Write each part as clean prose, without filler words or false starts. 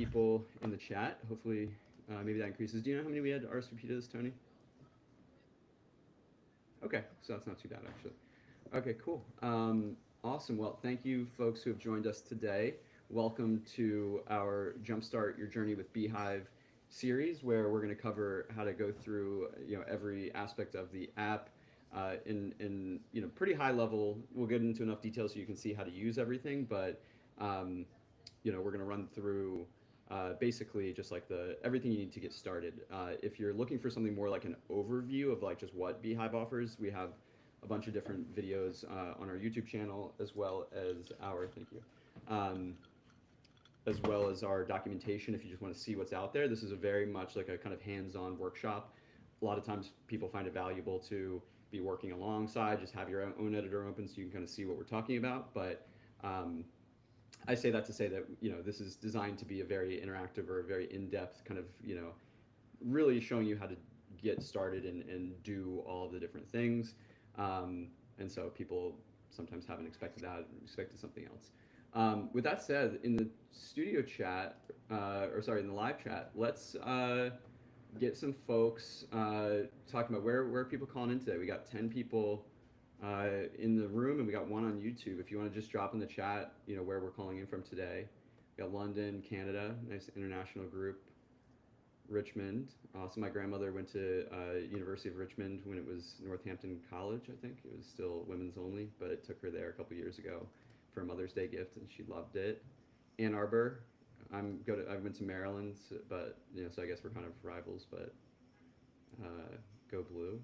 people in the chat. Hopefully, maybe that increases. Do you know how many we had RSVP to this, Tony? Okay, so that's not too bad actually. Okay, cool. Awesome. Well, thank you, folks who have joined us today. Welcome to our Jumpstart Your Journey with beehiiv series, where we're going to cover how to go through every aspect of the app in pretty high level. We'll get into enough detail so you can see how to use everything, but um, we're going to run through basically just like the everything you need to get started. If you're looking for something more like an overview of like just what beehiiv offers, we have a bunch of different videos on our YouTube channel as well as our thank you. Um, as well as our documentation if you just want to see what's out there. This is a very much like a kind of hands-on workshop. A lot of times people find it valuable to be working alongside, just have your own editor open so you can kind of see what we're talking about. But um, I say that to say that this is designed to be a very interactive or a very in-depth kind of really showing you how to get started and do all of the different things. And so people sometimes haven't expected that, expected something else. With that said, in the studio chat, or sorry, in the live chat, let's get some folks talking about where are people calling in today. We got 10 people in the room, and we got one on YouTube. If you want to just drop in the chat, where we're calling in from today. We got London, Canada, nice international group. Richmond. So my grandmother went to University of Richmond when it was Northampton College, I think. It was still women's only, but it took her there a couple years ago for a Mother's Day gift, and she loved it. Ann Arbor. I went to Maryland, but so I guess we're kind of rivals. But go blue.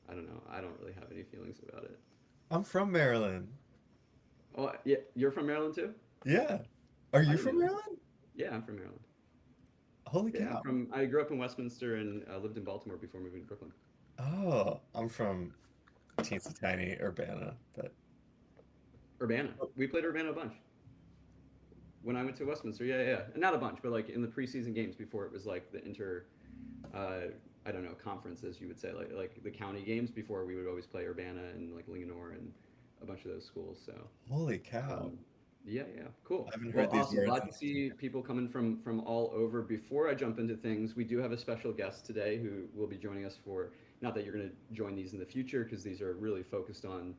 I don't know. I don't really have any feelings about it. I'm from Maryland. Oh yeah, you're from Maryland too? Yeah. Are I you didn't from know that. Maryland? Yeah, I'm from Maryland. Holy Yeah, I'm cow. from. I grew up in Westminster and lived in Baltimore before moving to Brooklyn. Oh, I'm from teensy tiny Urbana, but Urbana. We played Urbana a bunch when I went to Westminster. Yeah, yeah, and not a bunch, but like in the preseason games before it was like the inter, uh, I don't know, conferences you would say, like the county games before we would always play Urbana and like Linganore and a bunch of those schools. So holy cow. um, yeah, yeah, cool. I haven't Well, heard these awesome. words Glad in to such a see people coming from all over. Before I jump into things, we do have a special guest today who will be joining us for. Not that you're going to join these in the future because these are really focused on,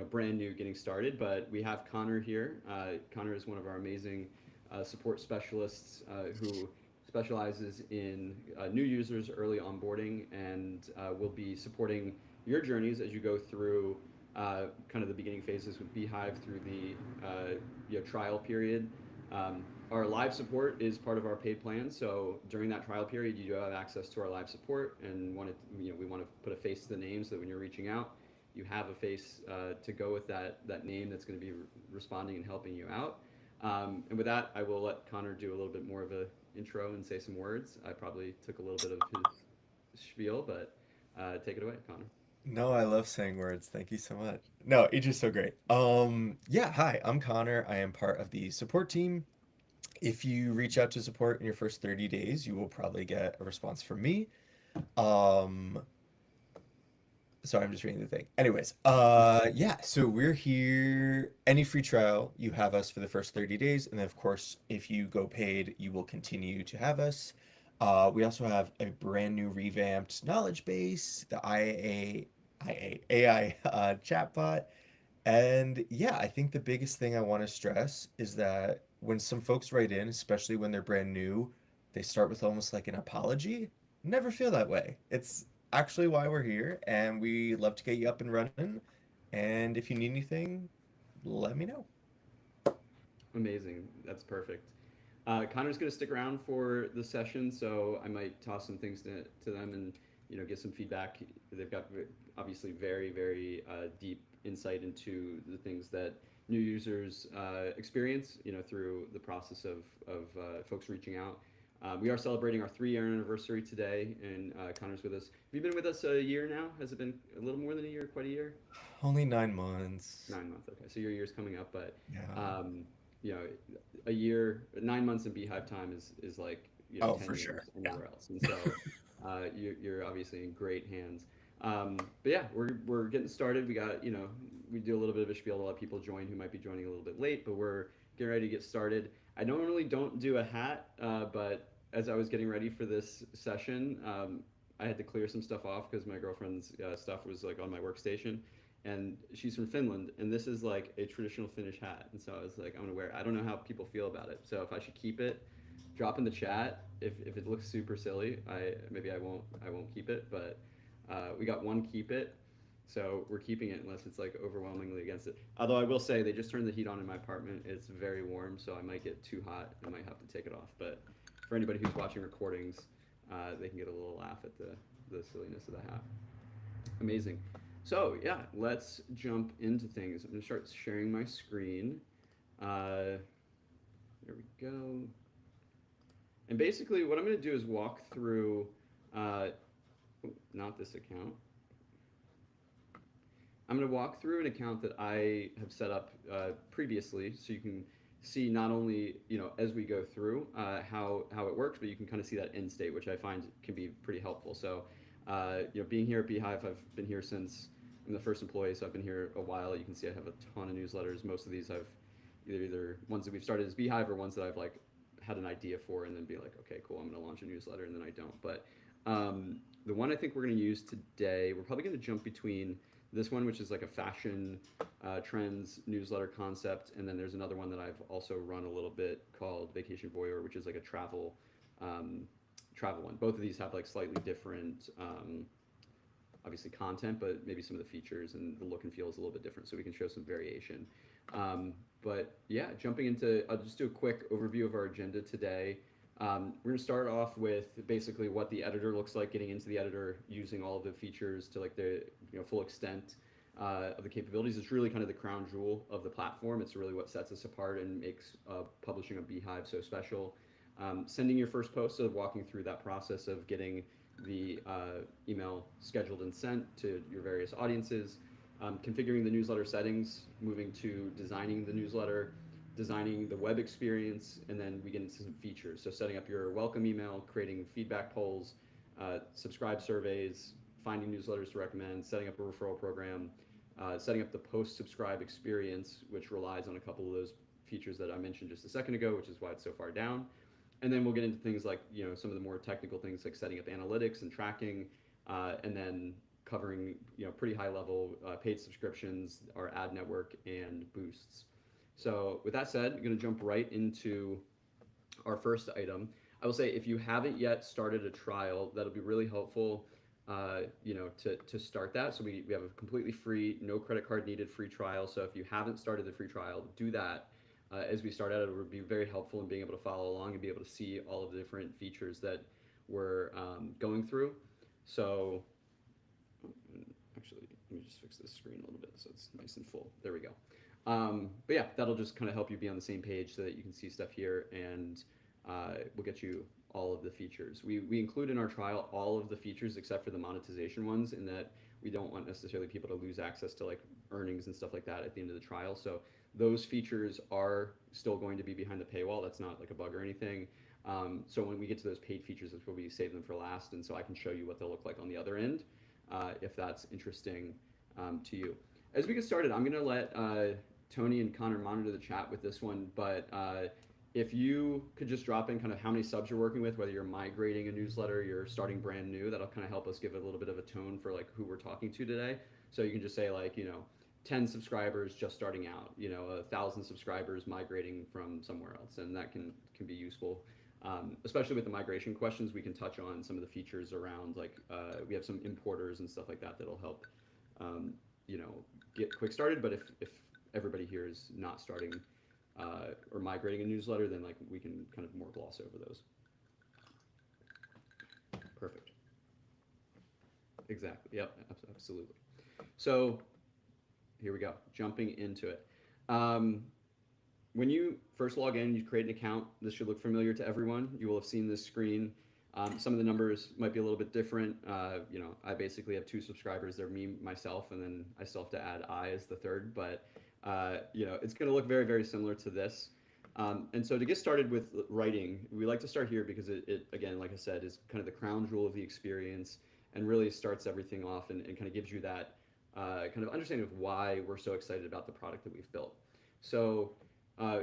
brand new, getting started. But we have Connor here. Connor is one of our amazing support specialists who specializes in new users, early onboarding, and will be supporting your journeys as you go through kind of the beginning phases with beehiiv through the trial period. Our live support is part of our paid plan, so during that trial period, you do have access to our live support, and we want to put a face to the name so that when you're reaching out, you have a face to go with that name that's going to be responding and helping you out. And with that, I will let Connor do a little bit more of a intro and say some words. I probably took a little bit of his spiel, but take it away, Connor. No, I love saying words. Thank you so much. No, it's just so great. Yeah, hi, I'm Connor. I am part of the support team. If you reach out to support in your first 30 days, you will probably get a response from me. Um, Sorry, I'm just reading the thing. Anyways, yeah, so we're here. Any free trial, you have us for the first 30 days, and then of course, if you go paid, you will continue to have us. We also have a brand new revamped knowledge base, the AI chatbot, and yeah, I think the biggest thing I want to stress is that when some folks write in, especially when they're brand new, they start with almost like an apology. Never feel that way. It's actually why we're here, and we love to get you up and running. And if you need anything, let me know. Amazing. That's perfect. Connor's going to stick around for the session, so I might toss some things to them and get some feedback. They've got obviously very very deep insight into the things that new users experience through the process of folks reaching out. We are celebrating our 3-year anniversary today, and Connor's with us. Have you been with us a year now? Has it been a little more than a year? Quite a year? Only 9 months. 9 months. Okay, so your year's coming up, but Yeah. um, you know, a year, 9 months in beehiiv time is like Oh, 10 for sure. years Yeah. anywhere else, and so you're obviously in great hands. But yeah, we're getting started. We got, we do a little bit of a spiel to let people join who might be joining a little bit late, but we're getting ready to get started. I normally don't do a hat, but as I was getting ready for this session, I had to clear some stuff off because my girlfriend's stuff was like on my workstation, and she's from Finland, and this is like a traditional Finnish hat, and so I was like, I'm gonna wear it. I don't know how people feel about it, so if I should keep it, drop in the chat. If it looks super silly, I won't keep it, but we got one keep it, so we're keeping it unless it's like overwhelmingly against it. Although I will say they just turned the heat on in my apartment. It's very warm, so I might get too hot. I might have to take it off. But for anybody who's watching recordings, they can get a little laugh at the silliness of the hat. Amazing. So yeah, let's jump into things. I'm gonna start sharing my screen. There we go. And basically, what I'm gonna do is walk through. Not this account. I'm going to walk through an account that I have set up previously, so you can see not only as we go through how it works, but you can kind of see that end state, which I find can be pretty helpful. So being here at beehiiv, I've been here since I'm the first employee, so I've been here a while. You can see I have a ton of newsletters. Most of these I've either ones that we've started as beehiiv or ones that I've like had an idea for and then be like, okay, cool, I'm going to launch a newsletter, and then I don't. But the one I think we're going to use today, we're probably going to jump between this one, which is like a fashion trends newsletter concept, and then there's another one that I've also run a little bit called Vacation Voyeur, which is like a travel one. Both of these have like slightly different, obviously content, but maybe some of the features and the look and feel is a little bit different, so we can show some variation. But yeah, jumping into, I'll just do a quick overview of our agenda today. We're going to start off with basically what the editor looks like, getting into the editor, using all of the features to like the full extent of the capabilities. It's really kind of the crown jewel of the platform. It's really what sets us apart and makes publishing on beehiiv so special. Sending your first post, so walking through that process of getting the email scheduled and sent to your various audiences, configuring the newsletter settings, moving to designing the newsletter, designing the web experience, and then we get into some features. So setting up your welcome email, creating feedback polls, subscribe surveys, finding newsletters to recommend, setting up a referral program, setting up the post-subscribe experience, which relies on a couple of those features that I mentioned just a second ago, which is why it's so far down. And then we'll get into things like some of the more technical things like setting up analytics and tracking, and then covering pretty high level paid subscriptions, our ad network, and boosts. So with that said, I'm going to jump right into our first item. I will say if you haven't yet started a trial, that'll be really helpful, to start that. So we have a completely free, no credit card needed free trial. So if you haven't started the free trial, do that. As we start out, it would be very helpful in being able to follow along and be able to see all of the different features that we're going through. So actually, let me just fix this screen a little bit so it's nice and full. There we go. But yeah, that'll just kind of help you be on the same page so that you can see stuff here, and we'll get you all of the features. We include in our trial all of the features except for the monetization ones, in that we don't want necessarily people to lose access to like earnings and stuff like that at the end of the trial. So those features are still going to be behind the paywall. That's not like a bug or anything. So when we get to those paid features, that's where we save them for last, and so I can show you what they'll look like on the other end, if that's interesting to you. As we get started, I'm going to let Tony and Connor monitor the chat with this one, but if you could just drop in kind of how many subs you're working with, whether you're migrating a newsletter, you're starting brand new, that'll kind of help us give a little bit of a tone for like who we're talking to today. So you can just say like, 10 subscribers just starting out, 1,000 subscribers migrating from somewhere else, and that can be useful. Especially with the migration questions, we can touch on some of the features around like we have some importers and stuff like that that'll help get quick started. But if everybody here is not starting or migrating a newsletter, then like we can kind of more gloss over those. Perfect. Exactly. Yep. Absolutely. So here we go. Jumping into it. When you first log in, you create an account. This should look familiar to everyone. You will have seen this screen. Some of the numbers might be a little bit different. I basically have 2 subscribers. They're me, myself, and then I still have to add I as the third. But it's going to look very, very similar to this. And so to get started with writing, we like to start here because it again, like I said, is kind of the crown jewel of the experience. and really starts everything off and kind of gives you that kind of understanding of why we're so excited about the product that we've built. So uh,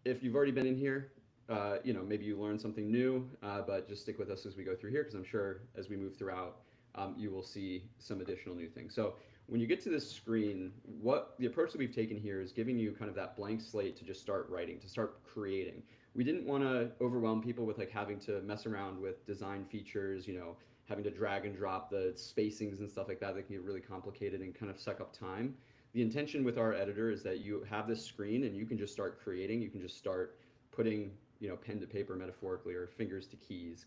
if you've already been in here, maybe you learned something new, but just stick with us as we go through here because I'm sure as we move throughout, you will see some additional new things. So when you get to this screen, what the approach that we've taken here is giving you kind of that blank slate to just start writing, to start creating. We didn't want to overwhelm people with like having to mess around with design features, having to drag and drop the spacings and stuff like that that can get really complicated and kind of suck up time. The intention with our editor is that you have this screen and you can just start creating. You can just start putting, pen to paper metaphorically or fingers to keys.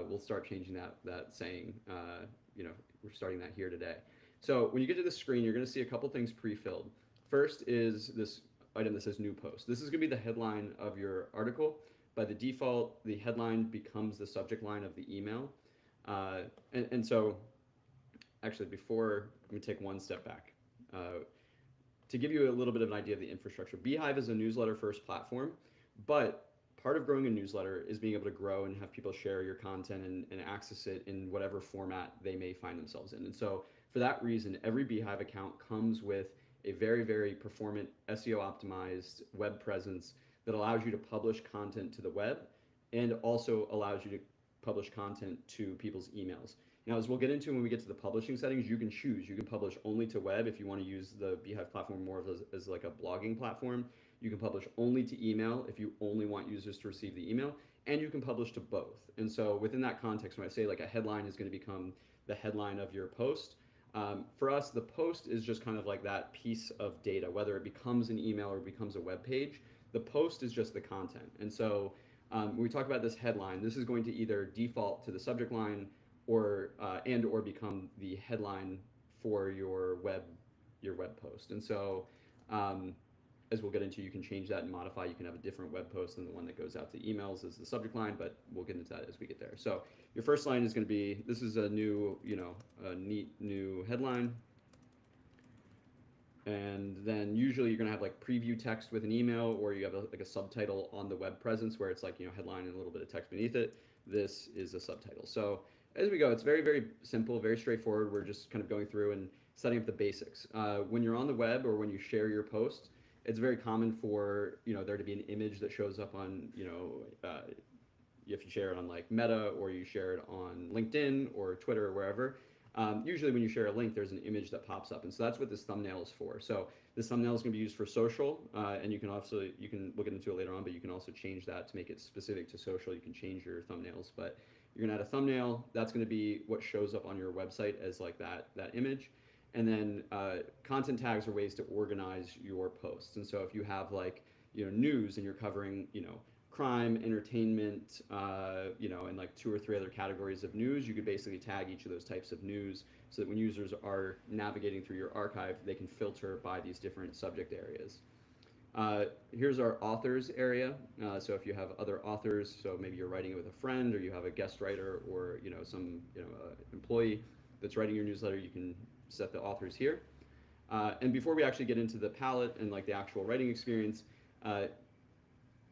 We'll start changing that saying. We're starting that here today. So when you get to the screen, you're going to see a couple things pre-filled. First is this item that says new post. This is going to be the headline of your article. By the default, the headline becomes the subject line of the email. And so actually before, let me take one step back. To give you a little bit of an idea of the infrastructure, beehiiv is a newsletter first platform, but part of growing a newsletter is being able to grow and have people share your content and access it in whatever format they may find themselves in. And so for that reason, every beehiiv account comes with a very, very performant SEO optimized web presence that allows you to publish content to the web and also allows you to publish content to people's emails. Now, as we'll get into when we get to the publishing settings, you can choose. You can publish only to web if you want to use the beehiiv platform more as like a blogging platform. You can publish only to email if you only want users to receive the email, and you can publish to both. And so within that context, when I say like a headline is going to become the headline of your post, for us, the post is just kind of like that piece of data, whether it becomes an email or becomes a web page. The post is just the content. And so when we talk about this headline, this is going to either default to the subject line or become the headline for your web post. And so as we'll get into, you can change that and modify. You can have a different web post than the one that goes out to emails as the subject line, but we'll get into that as we get there. So your first line is going to be, this is a new, a neat new headline. And then usually you're going to have like preview text with an email, or you have like a subtitle on the web presence where it's like, headline and a little bit of text beneath it. This is a subtitle. So as we go, it's very, very simple, very straightforward. We're just kind of going through and setting up the basics. When you're on the web or when you share your post, it's very common for there to be an image that shows up on if you share it on like Meta or you share it on LinkedIn or Twitter or wherever. Usually when you share a link, there's an image that pops up, and so that's what this thumbnail is for. So this thumbnail is going to be used for social, and you can look into it later on, but you can also change that to make it specific to social. You can change your thumbnails, but you're going to add a thumbnail. That's going to be what shows up on your website as like that image. And then content tags are ways to organize your posts. And so if you have like news and you're covering crime, entertainment, and like 2 or 3 other categories of news, you could basically tag each of those types of news so that when users are navigating through your archive, they can filter by these different subject areas. Here's our authors area. So if you have other authors, so maybe you're writing it with a friend, or you have a guest writer, or some employee that's writing your newsletter, you can set the authors here. And before we actually get into the palette and like the actual writing experience,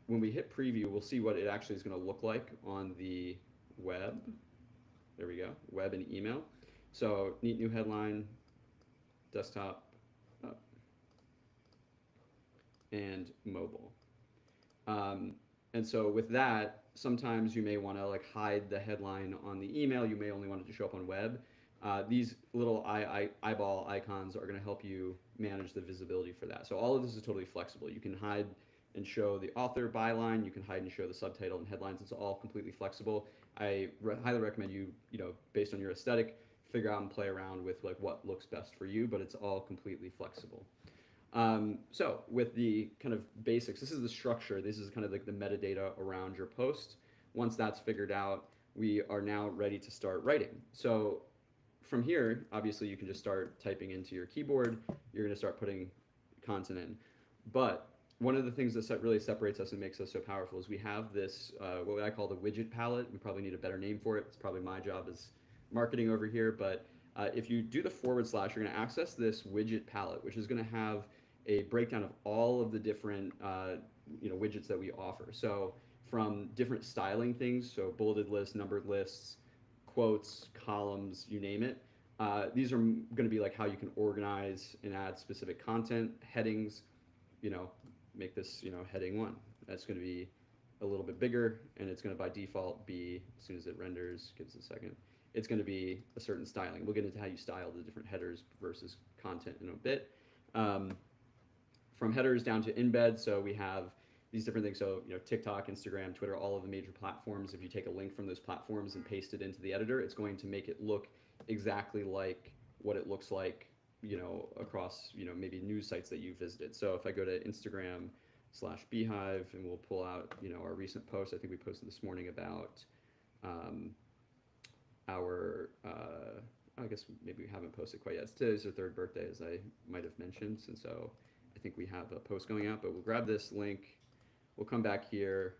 when we hit preview, we'll see what it actually is going to look like on the web. There we go, web and email. So neat new headline, desktop, and mobile. And so with that, sometimes you may want to like hide the headline on the email. You may only want it to show up on web. These little eyeball icons are going to help you manage the visibility for that. So all of this is totally flexible. You can hide and show the author byline. You can hide and show the subtitle and headlines. It's all completely flexible. I highly recommend you, based on your aesthetic, figure out and play around with like what looks best for you, but it's all completely flexible. So with the kind of basics, this is the structure. This is kind of like the metadata around your post. Once that's figured out, we are now ready to start writing. So from here, obviously you can just start typing into your keyboard. You're going to start putting content in. But one of the things that really separates us and makes us so powerful is we have this, what I call the widget palette. We probably need a better name for it. It's probably my job as marketing over here. But if you do the /, you're going to access this widget palette, which is going to have a breakdown of all of the different widgets that we offer. So from different styling things, so bulleted lists, numbered lists, quotes, columns, you name it. These are going to be like how you can organize and add specific content, headings, you know, make this, heading one. That's going to be a little bit bigger, and it's going to by default be, as soon as it renders, gives us a second, it's going to be a certain styling. We'll get into how you style the different headers versus content in a bit. Um, from headers down to embed, so we have these different things. So, TikTok, Instagram, Twitter, all of the major platforms. If you take a link from those platforms and paste it into the editor, it's going to make it look exactly like what it looks like, across, maybe news sites that you visited. So if I go to Instagram/beehiiv and we'll pull out, our recent post. I think we posted this morning about um, our I guess maybe we haven't posted quite yet. Today's our third birthday, as I might have mentioned, and so I think we have a post going out. But we'll grab this link. We'll come back here.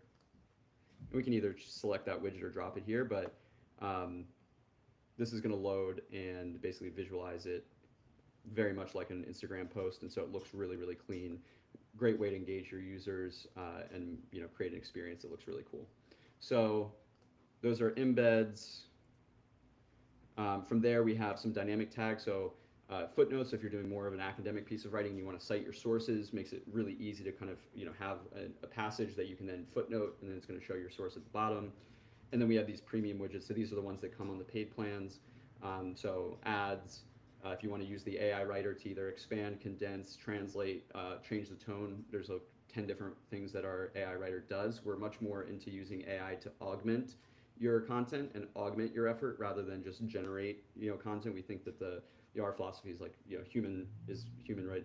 And we can either select that widget or drop it here, but um, this is going to load and basically visualize it very much like an Instagram post, and so it looks really, really clean. Great way to engage your users and create an experience that looks really cool. So those are embeds. From there, we have some dynamic tags. So footnotes, if you're doing more of an academic piece of writing, you want to cite your sources, makes it really easy to kind of have a passage that you can then footnote, and then it's going to show your source at the bottom. And then we have these premium widgets. So these are the ones that come on the paid plans. So ads, if you want to use the AI writer to either expand, condense, translate, change the tone, there's 10 different things that our AI writer does. We're much more into using AI to augment your content and augment your effort rather than just generate content. We think that our philosophy is like human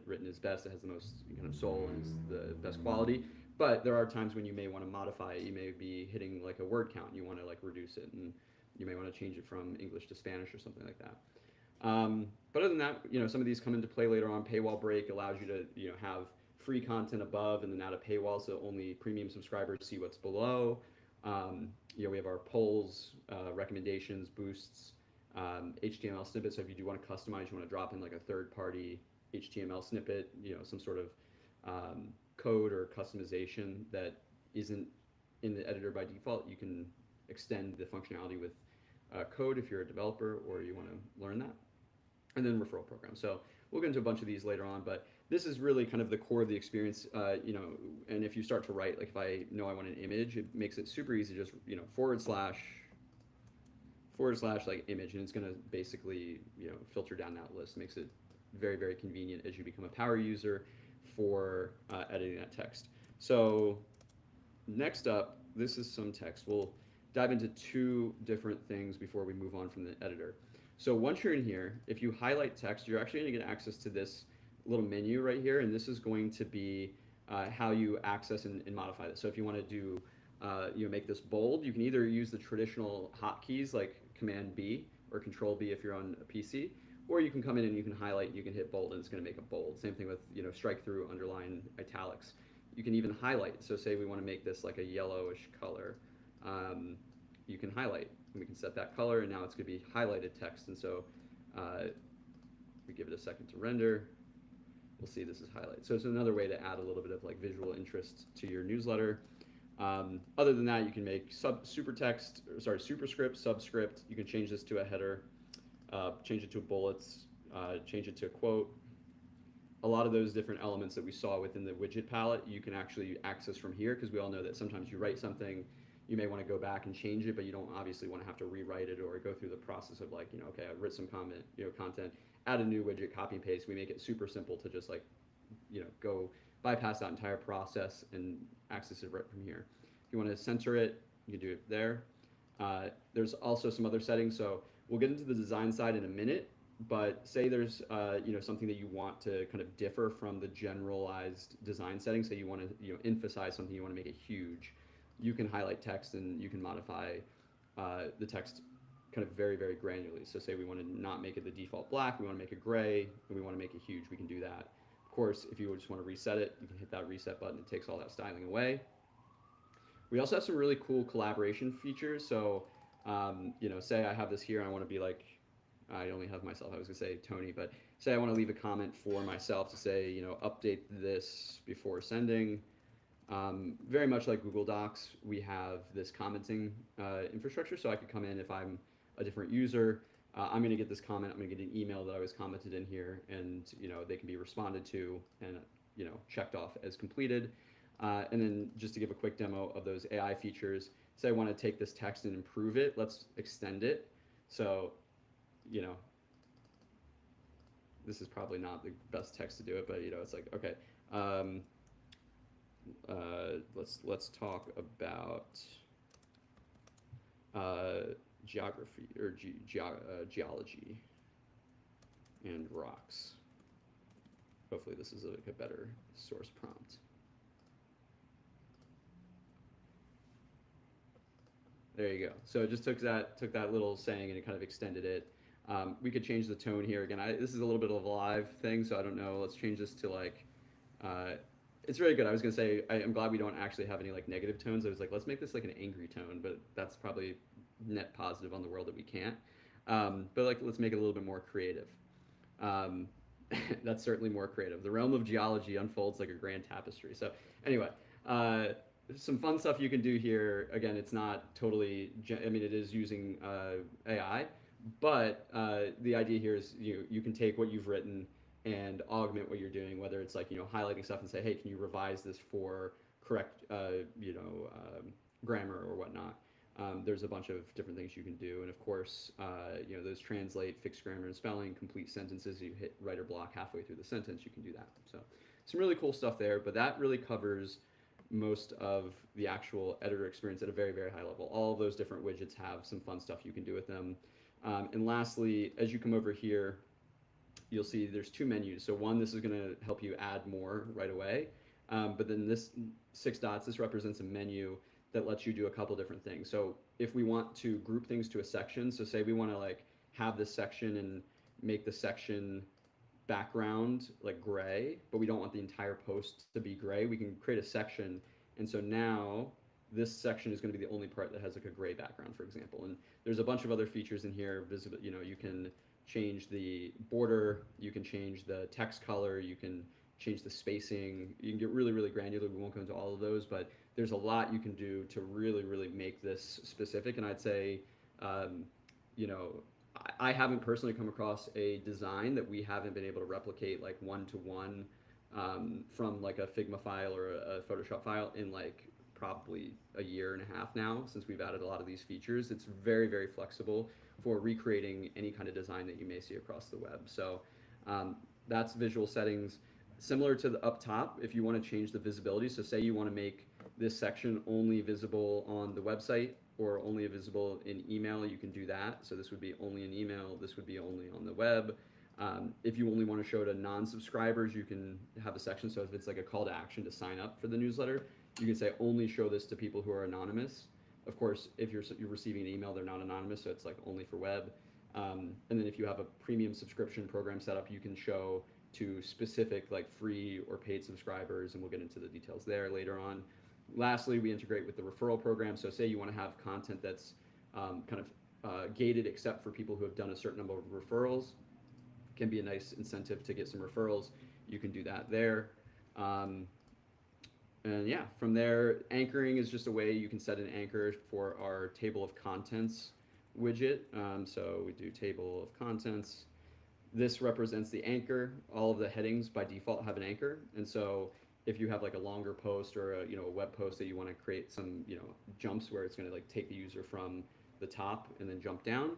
written is best. It has the most kind of soul and is the best quality. But there are times when you may want to modify it. You may be hitting like a word count. You want to like reduce it, and you may want to change it from English to Spanish or something like that. But other than that, some of these come into play later on. Paywall break allows you to have free content above and then add a paywall, so only premium subscribers see what's below. We have our polls, recommendations, boosts, HTML snippets. So if you do want to customize, you want to drop in like a third-party HTML snippet, some sort of code or customization that isn't in the editor by default, you can extend the functionality with code if you're a developer or you want to learn that. And then referral programs. So we'll get into a bunch of these later on, but this is really kind of the core of the experience, and if you start to write, like if I know I want an image, it makes it super easy, just, / like image, and it's going to basically, filter down that list. Makes it very, very convenient as you become a power user for editing that text. So next up, this is some text. We'll dive into two different things before we move on from the editor. So once you're in here, if you highlight text, you're actually going to get access to this little menu right here, and this is going to be how you access and modify this. So if you want to do, make this bold, you can either use the traditional hotkeys like Command B or Control B if you're on a PC, or you can come in and you can highlight, you can hit bold, and it's going to make it bold. Same thing with strike through, underline, italics. You can even highlight. So say we want to make this like a yellowish color. You can highlight, and we can set that color, and now it's going to be highlighted text. And so we give it a second to render. We'll see this is highlighted. So it's another way to add a little bit of like visual interest to your newsletter. Other than that, you can make superscript, subscript. You can change this to a header, change it to bullets, change it to a quote. A lot of those different elements that we saw within the widget palette, you can actually access from here, because we all know that sometimes you write something, you may want to go back and change it, but you don't obviously want to have to rewrite it or go through the process of like, okay, I've written some content, add a new widget, copy and paste. We make it super simple to just like, go bypass that entire process and access it right from here. If you want to center it, you can do it there. There's also some other settings. So we'll get into the design side in a minute, but say there's something that you want to kind of differ from the generalized design settings. Say you want to emphasize something, you want to make it huge. You can highlight text and you can modify the text kind of very, very granularly. So say we want to not make it the default black, we want to make it gray, and we want to make it huge, we can do that. Of course, if you just want to reset it, you can hit that reset button. It takes all that styling away. We also have some really cool collaboration features. So, say I have this here and I want to be like, I only have myself, I was going to say Tony, but say I want to leave a comment for myself to say, update this before sending. Very much like Google Docs, we have this commenting infrastructure. So I could come in if I'm a different user, I'm going to get this comment. I'm going to get an email that I was commented in here, and they can be responded to and checked off as completed. And then just to give a quick demo of those AI features, say I want to take this text and improve it. Let's extend it. So you know this is probably not the best text to do it, but it's like okay. Um, let's talk about geography or geology and rocks. Hopefully this is like a better source prompt. There you go. So it just took that little saying and it kind of extended it. We could change the tone here again. This is a little bit of a live thing, so I don't know. Let's change this to like. Uh, it's really good. I was gonna say I'm glad we don't actually have any like negative tones. I was like, let's make this like an angry tone, but that's probably net positive on the world that we can't. But like, let's make it a little bit more creative. Um, that's certainly more creative. The realm of geology unfolds like a grand tapestry. So anyway, uh, some fun stuff you can do here. Again, it's not totally. I mean, it is using AI, but the idea here is you can take what you've written and augment what you're doing. Whether it's like highlighting stuff and say, hey, can you revise this for correct grammar or whatnot. There's a bunch of different things you can do, and of course, those translate, fixed grammar and spelling, complete sentences. You hit writer block halfway through the sentence, you can do that. So, some really cool stuff there. But that really covers most of the actual editor experience at a very, very high level. All of those different widgets have some fun stuff you can do with them. And lastly, as you come over here, you'll see there's two menus. So one, this is going to help you add more right away. But then this 6 dots, this represents a menu that lets you do a couple different things. So if we want to group things to a section, so say we want to like have this section and make the section background like gray, but we don't want the entire post to be gray, we can create a section. And so now this section is going to be the only part that has like a gray background, for example. And there's a bunch of other features in here. Visible, you can change the border, you can change the text color, you can change the spacing. You can get really, really granular. We won't go into all of those, but there's a lot you can do to really, really make this specific. And I'd say, um, you know, I haven't personally come across a design that we haven't been able to replicate like one to one from like a Figma file or a Photoshop file in like probably a year and a half now since we've added a lot of these features. It's very, very flexible for recreating any kind of design that you may see across the web. So that's visual settings. Similar to the up top, if you want to change the visibility, so say you want to make this section only visible on the website or only visible in email, you can do that. So this would be only in email, this would be only on the web. If you only want to show to non-subscribers, you can have a section. So if it's like a call to action to sign up for the newsletter, you can say only show this to people who are anonymous. Of course, if you're receiving an email, they're not anonymous, so it's like only for web. And then if you have a premium subscription program set up, you can show to specific like free or paid subscribers, and we'll get into the details there later on. Lastly, we integrate with the referral program. So say you want to have content that's kind of gated except for people who have done a certain number of referrals. Can be a nice incentive to get some referrals. You can do that there. Um, and yeah, from there, anchoring is just a way you can set an anchor for our table of contents widget. So we do table of contents. This represents the anchor. All of the headings by default have an anchor. And so if you have like a longer post or a web post that you want to create some jumps where it's going to like take the user from the top and then jump down,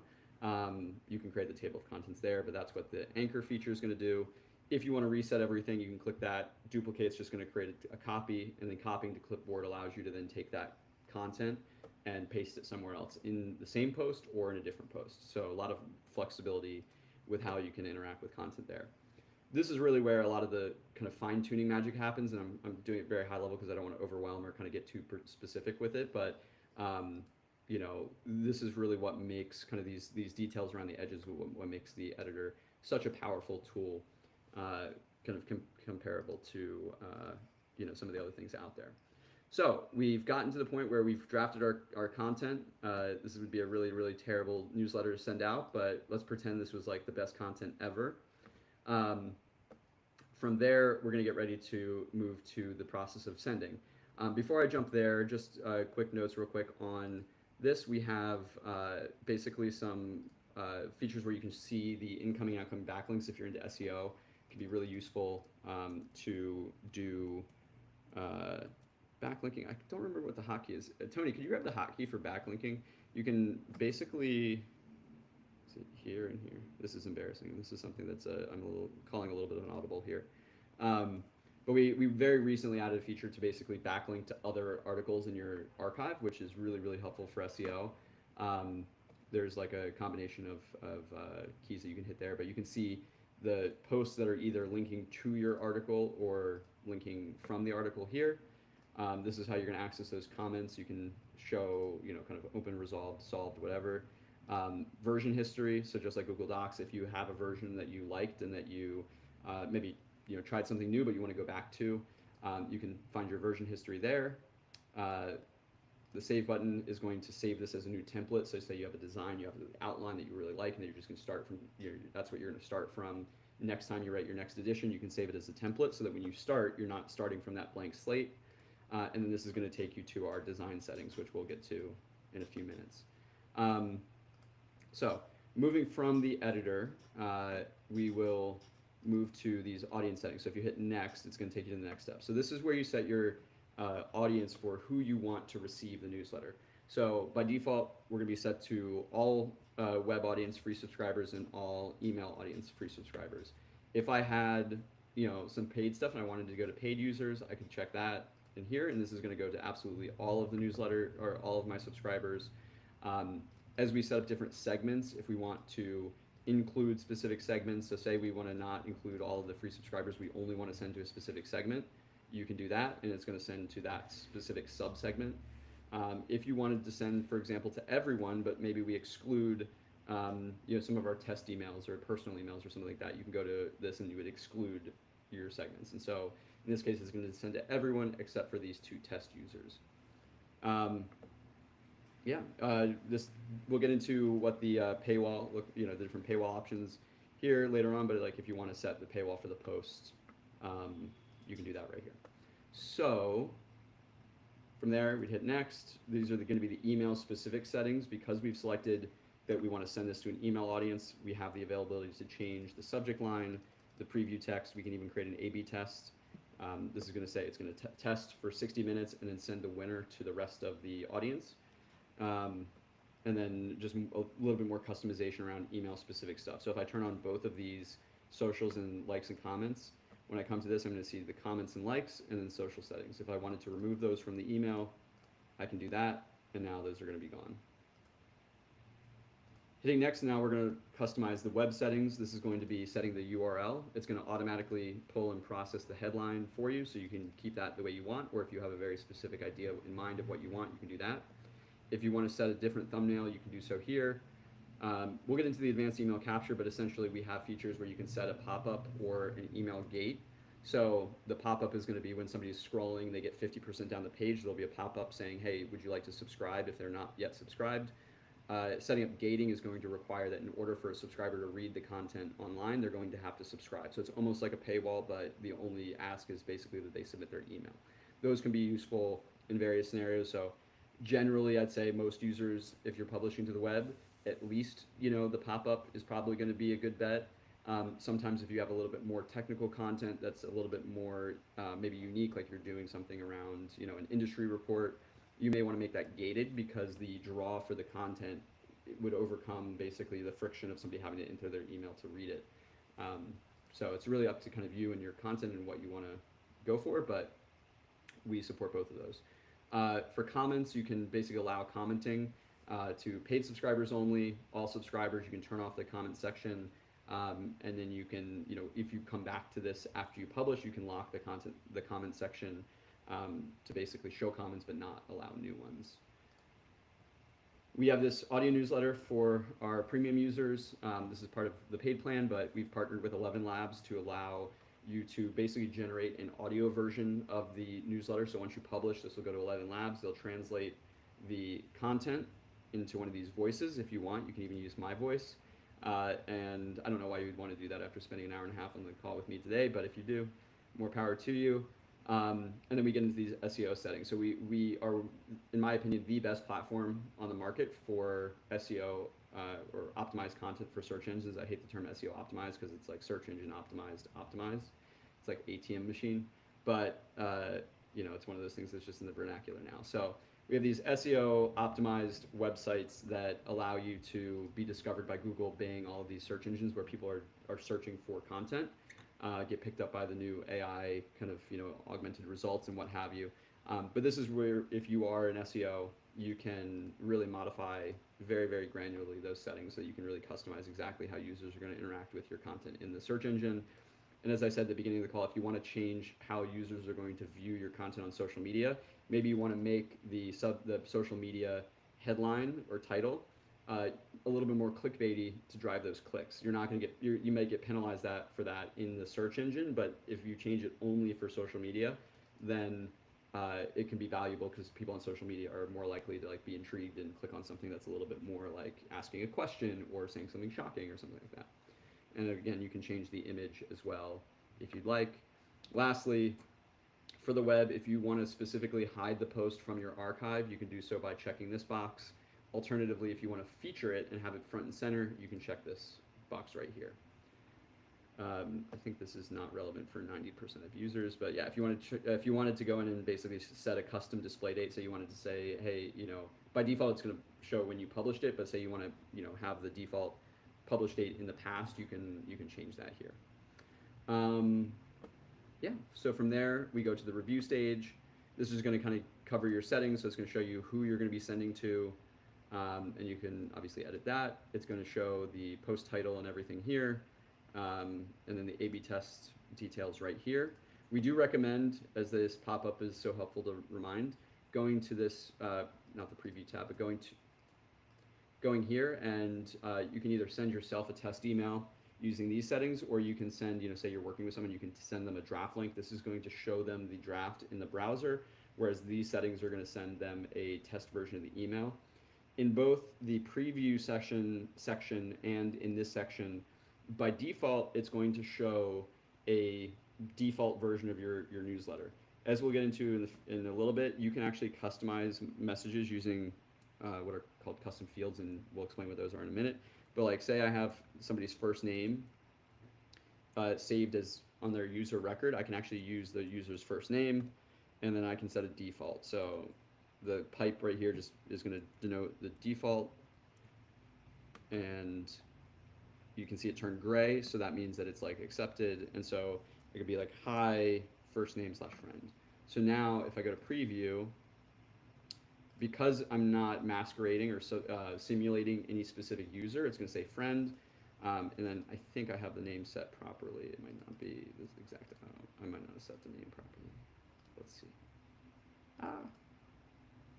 you can create the table of contents there. But that's what the anchor feature is going to do. If you want to reset everything, you can click that. Duplicate's just going to create a copy, and then copying to clipboard allows you to then take that content and paste it somewhere else in the same post or in a different post. So a lot of flexibility with how you can interact with content there. This is really where a lot of the kind of fine tuning magic happens, and I'm doing it very high level because I don't want to overwhelm or kind of get too specific with it. But this is really what makes kind of these details around the edges what makes the editor such a powerful tool, kind of comparable to some of the other things out there. So we've gotten to the point where we've drafted our content. This would be a really, really terrible newsletter to send out, but let's pretend this was like the best content ever. From there, we're going to get ready to move to the process of sending. Before I jump there, just quick notes real quick on this, we have basically some features where you can see the incoming and outgoing backlinks if you're into SEO. It can be really useful to do uh, backlinking. I don't remember what the hotkey is. Tony, could you grab the hotkey for backlinking? You can basically see here and here. This is embarrassing. This is something that's I'm a little calling a little bit of an audible here. Um, but we very recently added a feature to basically backlink to other articles in your archive, which is really, really helpful for SEO. Um, there's like a combination of keys that you can hit there, but you can see the posts that are either linking to your article or linking from the article here. This is how you're going to access those comments. You can show, kind of open, resolved, solved, whatever. Version history. So just like Google Docs, if you have a version that you liked and that you maybe tried something new but you want to go back to, you can find your version history there. Uh, the save button is going to save this as a new template. So say you have a design, you have an outline that you really like, and that you're just going to start from. That's what you're going to start from. Next time you write your next edition, you can save it as a template so that when you start, you're not starting from that blank slate. And then this is going to take you to our design settings, which we'll get to in a few minutes. So moving from the editor, we will move to these audience settings. So if you hit next, it's going to take you to the next step. So this is where you set your audience for who you want to receive the newsletter. So by default, we're going to be set to all web audience free subscribers and all email audience free subscribers. If I had some paid stuff and I wanted to go to paid users, I could check that in here, and this is going to go to absolutely all of the newsletter or all of my subscribers. As we set up different segments, if we want to include specific segments, so say we want to not include all of the free subscribers, we only want to send to a specific segment, you can do that, and it's going to send to that specific sub-segment. If you wanted to send, for example, to everyone, but maybe we exclude some of our test emails or personal emails or something like that, you can go to this and you would exclude your segments. And so in this case, it's going to send to everyone except for these 2 test users. This we'll get into what the paywall the different paywall options here later on. But like if you want to set the paywall for the posts, you can do that right here. So from there, we'd hit next. These are going to be the email specific settings. Because we've selected that we want to send this to an email audience, we have the availability to change the subject line, the preview text. We can even create an A/B test. This is going to say it's going to test for 60 minutes and then send the winner to the rest of the audience. And then just a little bit more customization around email specific stuff. So if I turn on both of these socials and likes and comments, when I come to this, I'm going to see the comments and likes and then social settings. If I wanted to remove those from the email, I can do that, and now those are going to be gone. Hitting next, now we're going to customize the web settings. This is going to be setting the URL. It's going to automatically pull and process the headline for you, so you can keep that the way you want, or if you have a very specific idea in mind of what you want, you can do that. If you want to set a different thumbnail, you can do so here. We'll get into the advanced email capture, but essentially we have features where you can set a pop-up or an email gate. So the pop-up is going to be when somebody's scrolling, they get 50% down the page, there'll be a pop-up saying, hey, would you like to subscribe if they're not yet subscribed? Setting up gating is going to require that in order for a subscriber to read the content online, they're going to have to subscribe. So it's almost like a paywall, but the only ask is basically that they submit their email. Those can be useful in various scenarios. So generally, I'd say most users, if you're publishing to the web, at least the pop-up is probably going to be a good bet. Sometimes if you have a little bit more technical content that's a little bit more maybe unique, like you're doing something around an industry report, you may want to make that gated because the draw for the content would overcome basically the friction of somebody having to enter their email to read it. So it's really up to kind of you and your content and what you want to go for, but we support both of those. For comments, you can basically allow commenting to paid subscribers only. All subscribers, you can turn off the comment section, and then you can, if you come back to this after you publish, you can lock the comment section to basically show comments but not allow new ones. We have this audio newsletter for our premium users. This is part of the paid plan, but we've partnered with 11 Labs to allow you to basically generate an audio version of the newsletter. So once you publish, this will go to 11 Labs. They'll translate the content into one of these voices. If you want, you can even use my voice. And I don't know why you'd want to do that after spending an hour and a half on the call with me today, but if you do, more power to you. And then we get into these SEO settings. So we are, in my opinion, the best platform on the market for SEO or optimized content for search engines. I hate the term SEO optimized because it's like search engine optimized. It's like ATM machine, but it's one of those things that's just in the vernacular now. So we have these SEO optimized websites that allow you to be discovered by Google, Bing, all of these search engines where people are searching for content, get picked up by the new AI kind of augmented results and what have you. But this is where if you are an SEO, you can really modify very, very granularly those settings so you can really customize exactly how users are going to interact with your content in the search engine. And as I said at the beginning of the call, if you want to change how users are going to view your content on social media, maybe you want to make the social media headline or title a little bit more clickbaity to drive those clicks. You're not going to get you may get penalized for that in the search engine, but if you change it only for social media, then it can be valuable because people on social media are more likely to like be intrigued and click on something that's a little bit more like asking a question or saying something shocking or something like that. And again, you can change the image as well if you'd like. Lastly, for the web, if you want to specifically hide the post from your archive, you can do so by checking this box. Alternatively, if you want to feature it and have it front and center, you can check this box right here. I think this is not relevant for 90% of users, but yeah, if you wanted to go in and basically set a custom display date, so you wanted to say, hey, by default it's going to show when you published it, but say you want to, have the default publish date in the past, you can change that here. Yeah, so from there we go to the review stage. This is going to kind of cover your settings, so it's going to show you who you're going to be sending to, and you can obviously edit that. It's going to show the post title and everything here. And then the A/B test details right here. We do recommend, as this pop-up is so helpful to remind, going to this, not the preview tab, but going here, and you can either send yourself a test email using these settings, or you can send, say you're working with someone, you can send them a draft link. This is going to show them the draft in the browser, whereas these settings are going to send them a test version of the email. In both the preview section and in this section, by default, it's going to show a default version of your newsletter. As we'll get into in a little bit, you can actually customize messages using what are called custom fields, and we'll explain what those are in a minute. But like, say I have somebody's first name saved as on their user record, I can actually use the user's first name, and then I can set a default. So the pipe right here just is going to denote the default, and you can see it turn gray, so that means that it's like accepted. And so it could be like, hi, first name / friend. So now if I go to preview, because I'm not masquerading or simulating any specific user, it's going to say friend. And then I think I have the name set properly. It might not be this exact. I might not have set the name properly. Let's see.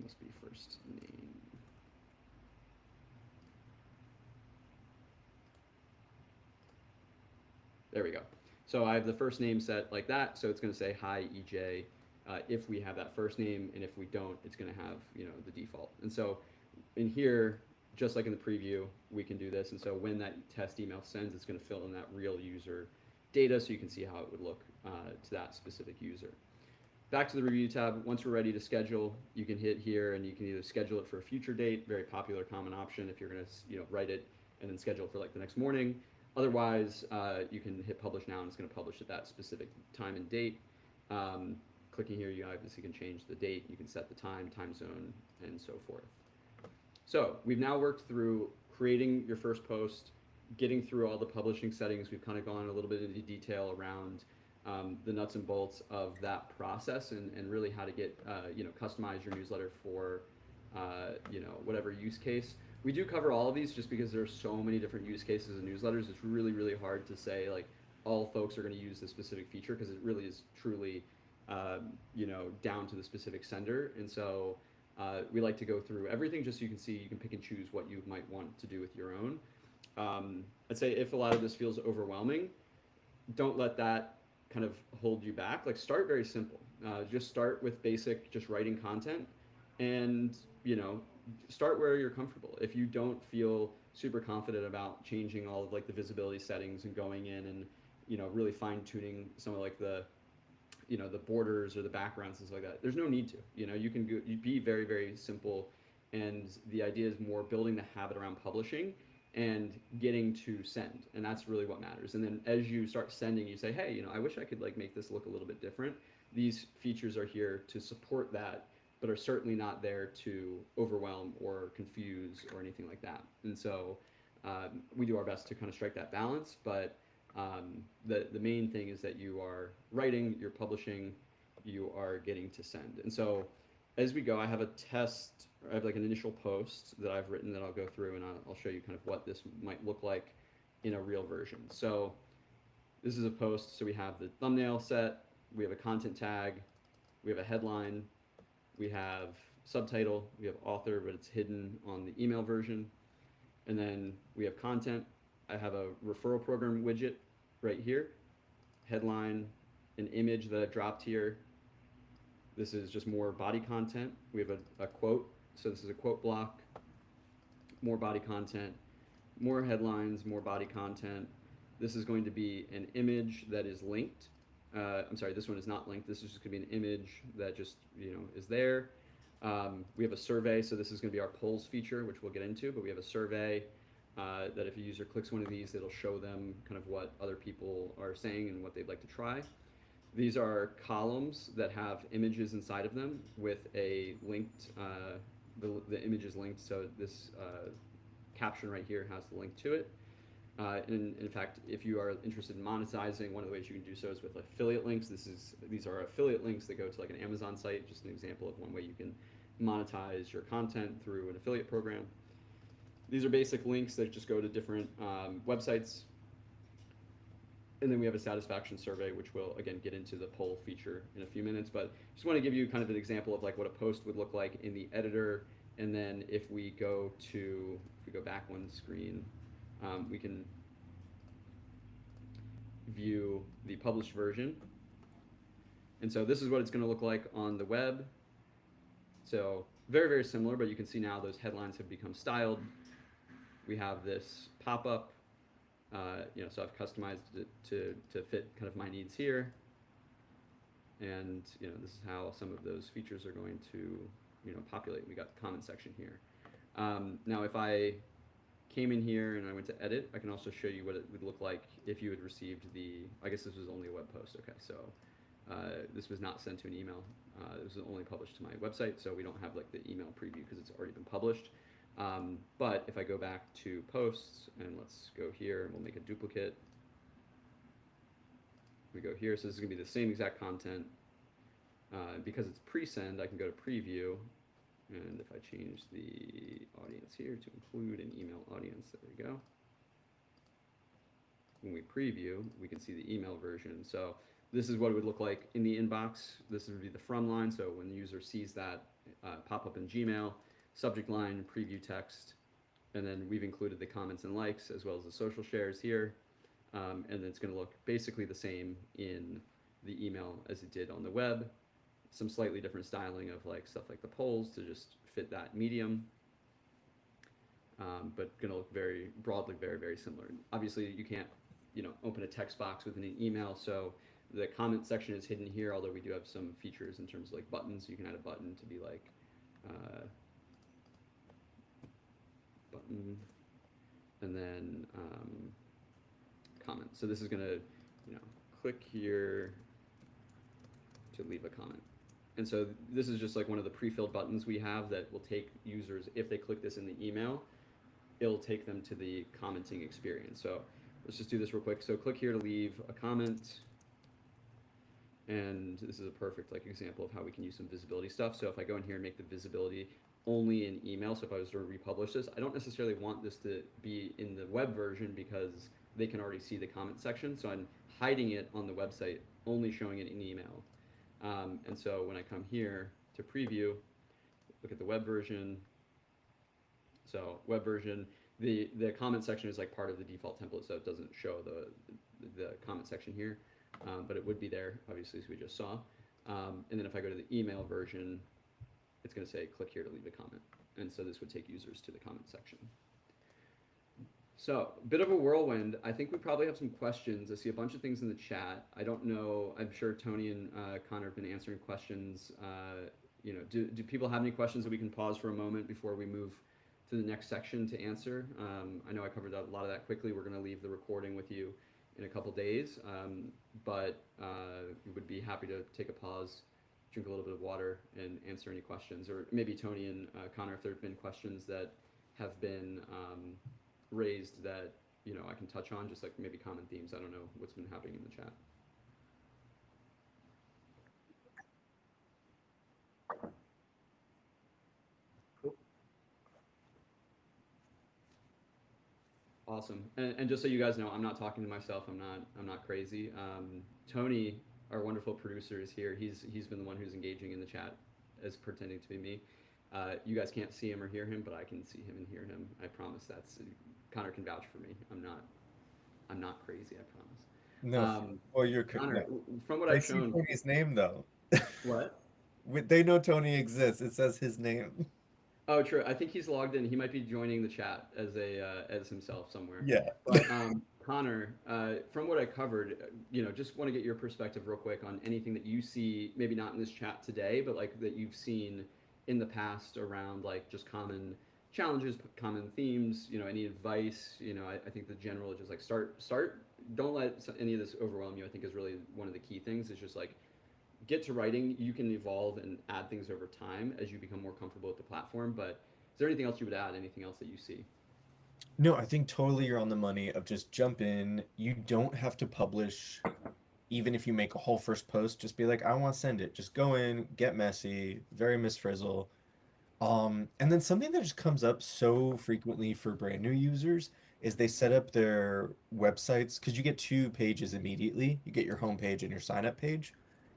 Must be first name. There we go. So I have the first name set like that. So it's going to say hi EJ if we have that first name, and if we don't, it's going to have the default. And so in here, just like in the preview, we can do this. And so when that test email sends, it's going to fill in that real user data, so you can see how it would look to that specific user. Back to the review tab. Once we're ready to schedule, you can hit here, and you can either schedule it for a future date, very popular common option if you're going to write it and then schedule it for like the next morning. Otherwise, you can hit publish now, and it's going to publish at that specific time and date. Clicking here, you obviously can change the date, you can set the time zone, and so forth. So we've now worked through creating your first post, getting through all the publishing settings. We've kind of gone a little bit into detail around the nuts and bolts of that process, and really how to get customize your newsletter for whatever use case. We do cover all of these just because there's so many different use cases in newsletters. It's really, really hard to say like all folks are going to use this specific feature, because it really is truly down to the specific sender. And so we like to go through everything just so you can see, you can pick and choose what you might want to do with your own. I'd say if a lot of this feels overwhelming, don't let that kind of hold you back. Like, start very simple. Just start with basic, just writing content, and start where you're comfortable. If you don't feel super confident about changing all of like the visibility settings and going in and really fine tuning some of like the the borders or the backgrounds, things like that. There's no need to. You can you be very, very simple, and the idea is more building the habit around publishing and getting to send, and that's really what matters. And then as you start sending, you say, hey, I wish I could like make this look a little bit different. These features are here to support that, but are certainly not there to overwhelm or confuse or anything like that. And so we do our best to kind of strike that balance, but the main thing is that you are writing, you're publishing, you are getting to send. And so as we go, I have a test, I have like an initial post that I've written that I'll go through, and I'll show you kind of what this might look like in a real version. So this is a post, so we have the thumbnail set, we have a content tag, we have a headline, we have subtitle, we have author, but it's hidden on the email version, and then we have content. I have a referral program widget right here, headline, an image that I've dropped here. This is just more body content. We have a quote, so this is a quote block, more body content, more headlines, more body content. This is going to be an image that is linked. I'm sorry, this one is not linked. This is just going to be an image that just is there. We have a survey, so this is going to be our polls feature, which we'll get into, but we have a survey that if a user clicks one of these, it'll show them kind of what other people are saying and what they'd like to try. These are columns that have images inside of them with a linked, the image is linked, so this caption right here has the link to it. And in fact, if you are interested in monetizing, one of the ways you can do so is with affiliate links. These are affiliate links that go to like an Amazon site, just an example of one way you can monetize your content through an affiliate program. These are basic links that just go to different websites. And then we have a satisfaction survey, which we'll, again, get into the poll feature in a few minutes. But just want to give you kind of an example of like what a post would look like in the editor. And then if we go back one screen, we can view the published version. And so this is what it's going to look like on the web. So very, very similar, but you can see now those headlines have become styled. We have this pop-up. So I've customized it to fit kind of my needs here. And this is how some of those features are going to populate. We got the comment section here. Now if I came in here and I went to edit, I can also show you what it would look like if you had received I guess this was only a web post. Okay, so this was not sent to an email. It was only published to my website, so we don't have like the email preview because it's already been published. But if I go back to posts, and let's go here, and we'll make a duplicate. We go here, so this is going to be the same exact content. Because it's pre-send, I can go to preview, and if I change the audience here to include an email audience, there we go. When we preview, we can see the email version. So this is what it would look like in the inbox. This would be the from line, so when the user sees that pop up in Gmail, subject line, preview text, and then we've included the comments and likes as well as the social shares here. And then it's going to look basically the same in the email as it did on the web. Some slightly different styling of like stuff like the polls to just fit that medium. But going to look very broadly, very, very similar. Obviously, you can't open a text box within an email, so the comment section is hidden here, although we do have some features in terms of like buttons. You can add a button to be like button, and then comment. So this is going to click here to leave a comment. And so this is just like one of the pre-filled buttons we have that will take users, if they click this in the email, it'll take them to the commenting experience. So let's just do this real quick. So click here to leave a comment. And this is a perfect like example of how we can use some visibility stuff. So if I go in here and make the visibility only in email, so if I was to republish this, I don't necessarily want this to be in the web version because they can already see the comment section. So I'm hiding it on the website, only showing it in email. And so when I come here to preview, look at the web version. So web version, the comment section is like part of the default template, so it doesn't show the comment section here, but it would be there, obviously, as we just saw. And then if I go to the email version, it's going to say click here to leave a comment. And so this would take users to the comment section. So, bit of a whirlwind. I think we probably have some questions. I see a bunch of things in the chat. I don't know. I'm sure Tony and Connor have been answering questions. Do people have any questions that we can pause for a moment before we move to the next section to answer? I know I covered a lot of that quickly. We're going to leave the recording with you in a couple days, but we would be happy to take a pause, drink a little bit of water, and answer any questions. Or maybe Tony and Connor, if there have been questions that have been raised that I can touch on, just like maybe common themes. I don't know what's been happening in the chat. Cool. Awesome. And just so you guys know, I'm not talking to myself. I'm not crazy. Tony, our wonderful producer, is here. He's been the one who's engaging in the chat as pretending to be me. You guys can't see him or hear him, but I can see him and hear him. I promise. That's Connor can vouch for me. I'm not crazy. I promise. No, or you're no. Connor, from what They I've see shown, Tony's name though. what? They know Tony exists. It says his name. Oh, true. I think he's logged in. He might be joining the chat as himself somewhere. Yeah. But Connor, from what I covered, just want to get your perspective real quick on anything that you see, maybe not in this chat today, but like that you've seen in the past around like just common challenges, common themes. Any advice? I think the general is just like start. Don't let any of this overwhelm you. I think is really one of the key things. Is just like get to writing. You can evolve and add things over time as you become more comfortable with the platform. But is there anything else you would add? Anything else that you see? No, I think totally you're on the money of just jump in. You don't have to publish, even if you make a whole first post, just be like, I want to send it. Just go in, get messy, very Miss Frizzle. And then something that just comes up so frequently for brand new users is they set up their websites because you get two pages immediately. You get your homepage and your sign up page.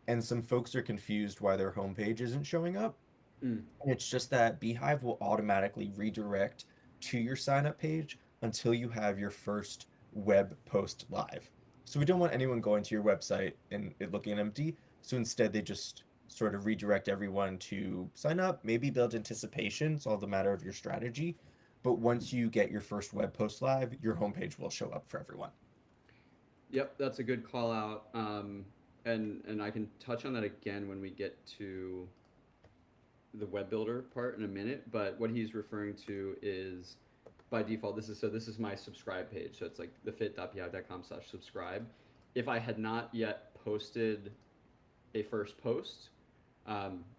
And some folks are confused why their homepage isn't showing up. Mm. It's just that Beehive will automatically redirect to your sign up page until you have your first web post live. So we don't want anyone going to your website and it looking empty. So instead, they just sort of redirect everyone to sign up, maybe build anticipation. It's all the matter of your strategy. But once you get your first web post live, your homepage will show up for everyone. Yep, that's a good call out. And I can touch on that again when we get to the web builder part in a minute. But what he's referring to is by default, this is my subscribe page. So it's like thefit.beehiiv.com/subscribe. If I had not yet posted a first post,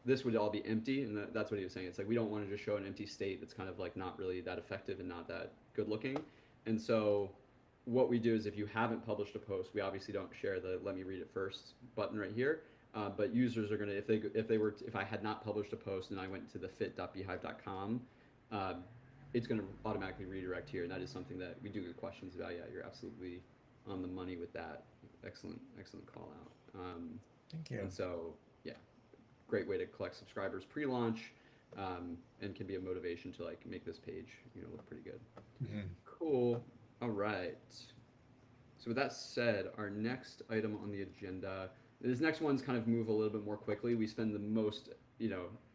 this would all be empty, and that's what he was saying. It's like we don't want to just show an empty state that's kind of like not really that effective and not that good looking. And so what we do is if you haven't published a post, we obviously don't share the "Let me read it first" button right here. But users are gonna if I had not published a post and I went to the fit.beehiiv.com, it's gonna automatically redirect here, and that is something that we do get questions about. Yeah, you're absolutely on the money with that. Excellent call out. Thank you. And so yeah, great way to collect subscribers pre-launch, and can be a motivation to like make this page look pretty good. Mhm. Cool. All right. So with that said, our next item on the agenda, this next one's kind of move a little bit more quickly. We spend the most,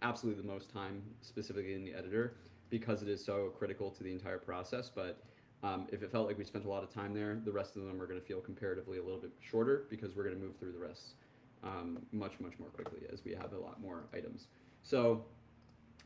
absolutely the most time specifically in the editor because it is so critical to the entire process. But if it felt like we spent a lot of time there, the rest of them are going to feel comparatively a little bit shorter because we're going to move through the rest much more quickly as we have a lot more items. So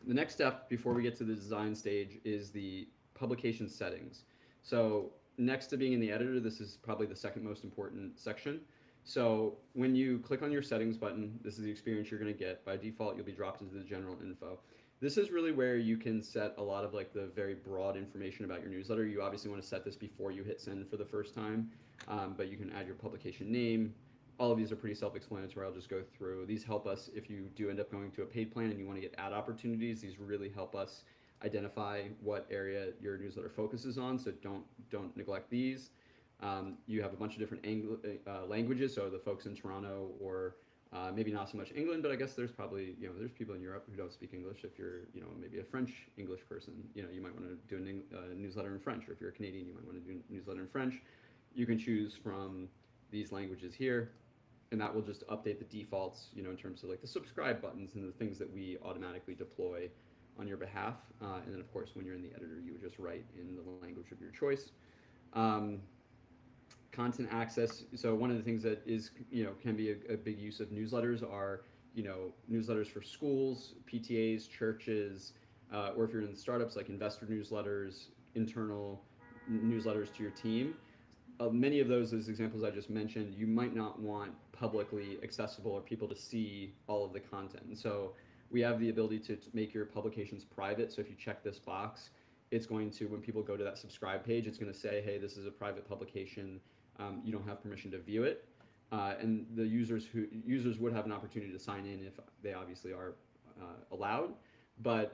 the next step before we get to the design stage is the publication settings. So next to being in the editor, this is probably the second most important section. So when you click on your settings button, this is the experience you're going to get. By default, you'll be dropped into the general info. This is really where you can set a lot of like the very broad information about your newsletter. You obviously want to set this before you hit send for the first time, but you can add your publication name. All of these are pretty self-explanatory. I'll just go through. These help us if you do end up going to a paid plan and you want to get ad opportunities. These really help us identify what area your newsletter focuses on. So don't neglect these. You have a bunch of different languages. So the folks in Toronto or maybe not so much England, but I guess there's probably there's people in Europe who don't speak English. If you're maybe a French English person, you might want to do a newsletter in French. Or if you're a Canadian, you might want to do a newsletter in French. You can choose from these languages here, and that will just update the defaults, in terms of like the subscribe buttons and the things that we automatically deploy on your behalf. And then of course, when you're in the editor, you would just write in the language of your choice. Um, Content access. So one of the things that is, can be a big use of newsletters are, newsletters for schools, PTAs, churches, or if you're in startups, like investor newsletters, internal newsletters to your team. Many of those, as examples I just mentioned, you might not want publicly accessible or people to see all of the content. And so we have the ability to make your publications private. So if you check this box, it's going to, when people go to that subscribe page, it's going to say, hey, this is a private publication. You don't have permission to view it. And the users would have an opportunity to sign in if they obviously are allowed. But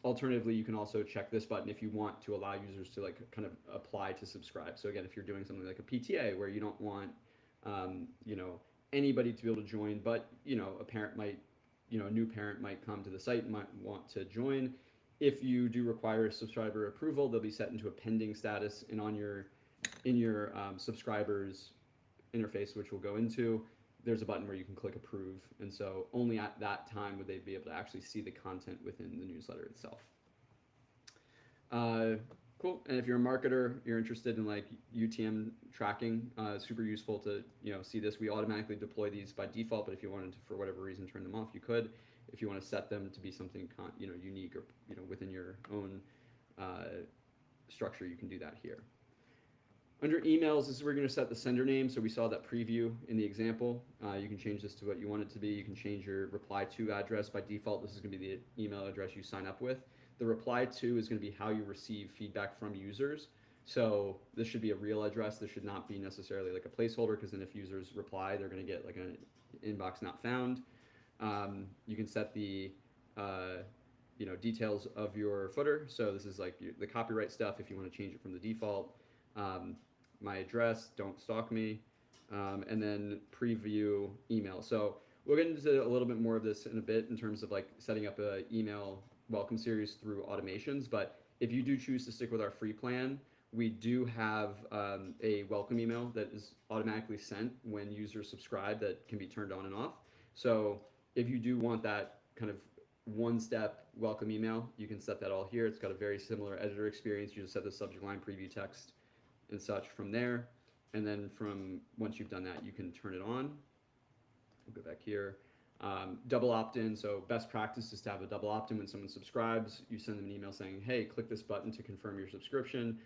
alternatively, you can also check this button if you want to allow users to like kind of apply to subscribe. So again, if you're doing something like a PTA where you don't want um, you know anybody to be able to join, but a parent might, a new parent might come to the site and might want to join. If you do require subscriber approval, they'll be set into a pending status, and on your in your subscribers interface, which we'll go into, there's a button where you can click approve, and so only at that time would they be able to actually see the content within the newsletter itself. Uh, cool. And if you're a marketer, you're interested in like UTM tracking, super useful to see this. We automatically deploy these by default, but if you wanted to, for whatever reason, turn them off, you could. If you want to set them to be something unique or within your own structure, you can do that here. Under emails, this is where you're going to set the sender name. So we saw that preview in the example. You can change this to what you want it to be. You can change your reply to address. By default, this is going to be the email address you sign up with. The reply to is going to be how you receive feedback from users. So this should be a real address. This should not be necessarily like a placeholder, because then if users reply, they're going to get like an inbox not found. You can set the details of your footer. So this is like the copyright stuff if you want to change it from the default. My address, don't stalk me, and then preview email. So we'll get into a little bit more of this in a bit in terms of like setting up a email welcome series through automations. But if you do choose to stick with our free plan, we do have a welcome email that is automatically sent when users subscribe that can be turned on and off. So if you do want that kind of one-step welcome email, you can set that all here. It's got a very similar editor experience. You just set the subject line, preview text, and such from there. And then once you've done that, you can turn it on. We'll go back here. Double opt-in. So best practice is to have a double opt-in. When someone subscribes, you send them an email saying, hey, click this button to confirm your subscription.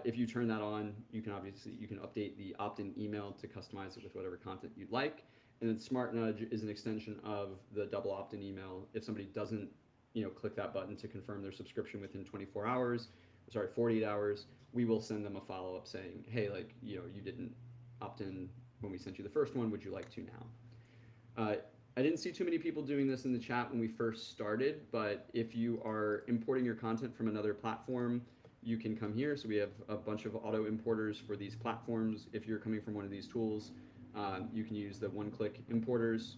If you turn that on, you can update the opt-in email to customize it with whatever content you'd like. And then Smart Nudge is an extension of the double opt-in email. If somebody doesn't click that button to confirm their subscription within 48 hours, we will send them a follow-up saying, hey, you didn't opt in when we sent you the first one. Would you like to now? I didn't see too many people doing this in the chat when we first started, but if you are importing your content from another platform, you can come here. So we have a bunch of auto importers for these platforms. If you're coming from one of these tools, you can use the one-click importers.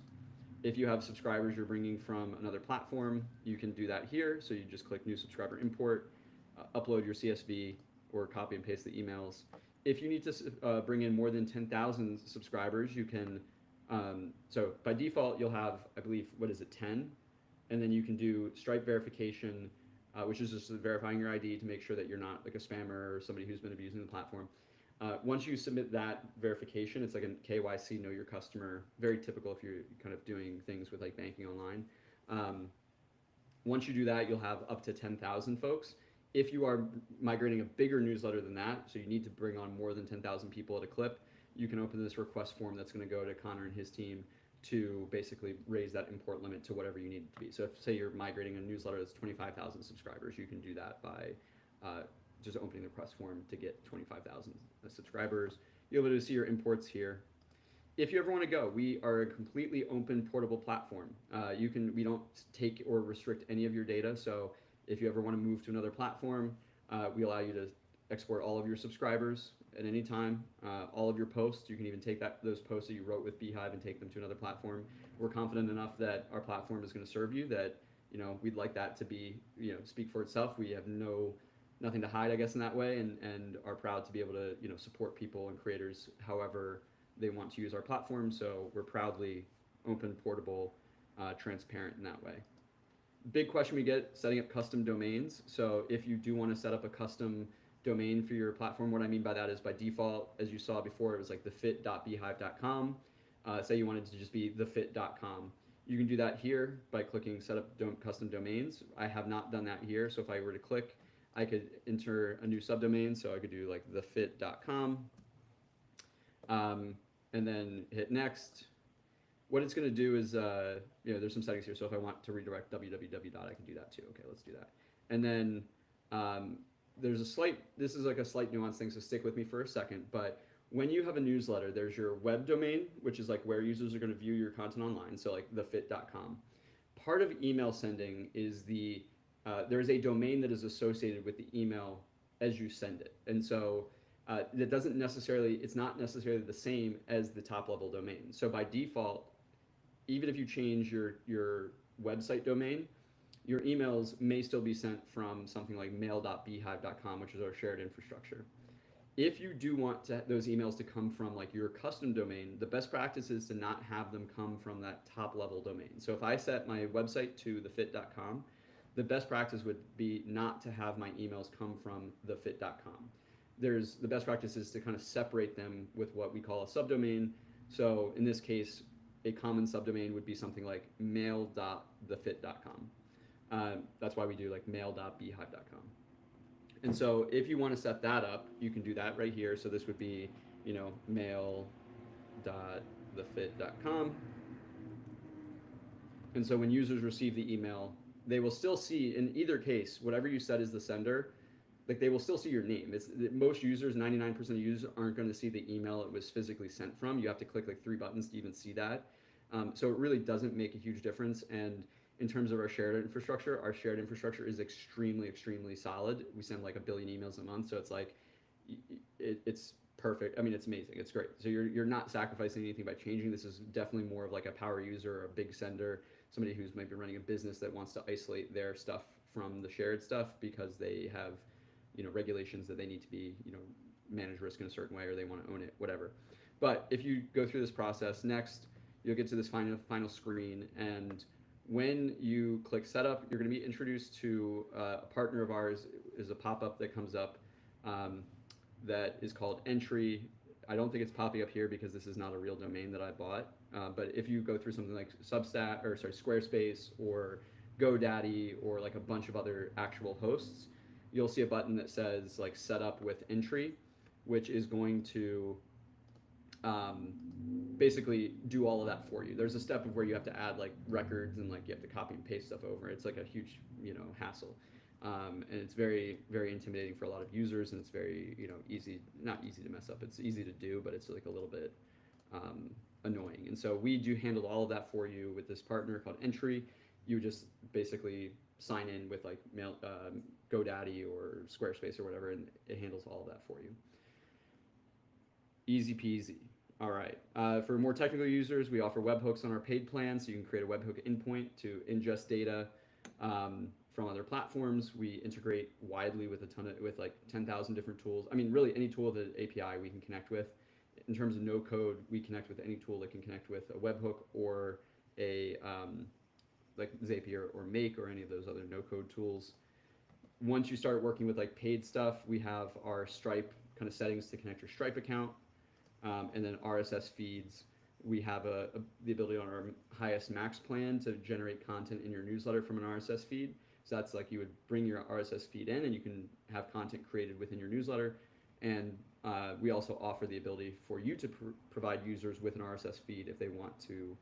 If you have subscribers you're bringing from another platform, you can do that here. So you just click new subscriber import, upload your CSV, or copy and paste the emails. If you need to bring in more than 10,000 subscribers, you can, so by default, you'll have, I believe, 10? And then you can do Stripe verification, which is just verifying your ID to make sure that you're not like a spammer or somebody who's been abusing the platform. Once you submit that verification, it's like a KYC, know your customer, very typical if you're kind of doing things with like banking online. Once you do that, you'll have up to 10,000 folks. If you are migrating a bigger newsletter than that, so you need to bring on more than 10,000 people at a clip, you can open this request form that's going to go to Connor and his team to basically raise that import limit to whatever you need it to be. So if, say, you're migrating a newsletter that's 25,000 subscribers, you can do that by just opening the request form to get 25,000 subscribers. You'll be able to see your imports here. If you ever want to go, we are a completely open, portable platform. We don't take or restrict any of your data. So if you ever want to move to another platform, we allow you to export all of your subscribers at any time. All of your posts, you can even take those posts that you wrote with beehiiv and take them to another platform. We're confident enough that our platform is going to serve you that we'd like that to be speak for itself. We have nothing to hide, I guess, in that way, and are proud to be able to support people and creators however they want to use our platform. So we're proudly open, portable, transparent in that way. Big question we get, setting up custom domains. So if you do want to set up a custom domain for your platform. What I mean by that is by default, as you saw before, it was like thefit.beehiiv.com. Say you wanted to just be thefit.com. You can do that here by clicking set up custom domains. I have not done that here, so if I were to click, I could enter a new subdomain. So I could do like thefit.com, um, and then hit next. What it's going to do is, there's some settings here. So if I want to redirect www dot, I can do that too. Okay, let's do that. And then um, this is like a slight nuance thing, so stick with me for a second. But when you have a newsletter, there's your web domain, which is like where users are going to view your content online. So like thefit.com. Part of email sending is there's a domain that is associated with the email as you send it. And so it's not necessarily the same as the top level domain. So by default, even if you change your website domain, your emails may still be sent from something like mail.beehiiv.com, which is our shared infrastructure. If you do want those emails to come from like your custom domain, the best practice is to not have them come from that top level domain. So if I set my website to thefit.com, the best practice would be not to have my emails come from thefit.com. The best practice is to kind of separate them with what we call a subdomain. So in this case, a common subdomain would be something like mail.thefit.com. That's why we do like mail.beehiiv.com. And so if you want to set that up, you can do that right here. So this would be, mail.thefit.com. And so when users receive the email, they will still see, in either case, whatever you set as the sender, like they will still see your name. Most users, 99% of users, aren't going to see the email it was physically sent from. You have to click like 3 buttons to even see that. So it really doesn't make a huge difference. And in terms of our shared infrastructure is extremely, extremely solid. We send like 1 billion emails a month, so it's like it's perfect. I mean, it's amazing. It's great. So you're not sacrificing anything by changing. This is definitely more of like a power user or a big sender, somebody who's maybe running a business that wants to isolate their stuff from the shared stuff because they have regulations that they need to be manage risk in a certain way, or they want to own it, whatever. But if you go through this process, next you'll get to this final screen, and when you click setup, you're going to be introduced to a partner of ours. Is a pop-up that comes up that is called Entry. I don't think it's popping up here because this is not a real domain that I bought. But if you go through something like Squarespace or GoDaddy or like a bunch of other actual hosts, you'll see a button that says like set up with Entry, which is going to basically do all of that for you. There's a step of where you have to add like records and like you have to copy and paste stuff over. It's like a huge hassle, and it's very, very intimidating for a lot of users, and it's very not easy to mess up. It's easy to do, but it's like a little bit annoying. And so we do handle all of that for you with this partner called Entry. You just basically sign in with like GoDaddy or Squarespace or whatever, and it handles all of that for you. Easy peasy. All right. For more technical users, we offer webhooks on our paid plan, so you can create a webhook endpoint to ingest data from other platforms. We integrate widely with with like 10,000 different tools. I mean, really any tool that API we can connect with. In terms of no code, we connect with any tool that can connect with a webhook or a like Zapier or Make or any of those other no code tools. Once you start working with like paid stuff, we have our Stripe kind of settings to connect your Stripe account. And then RSS feeds. We have the ability on our highest max plan to generate content in your newsletter from an RSS feed. So that's like you would bring your RSS feed in and you can have content created within your newsletter. And we also offer the ability for you to provide users with an RSS feed if they want to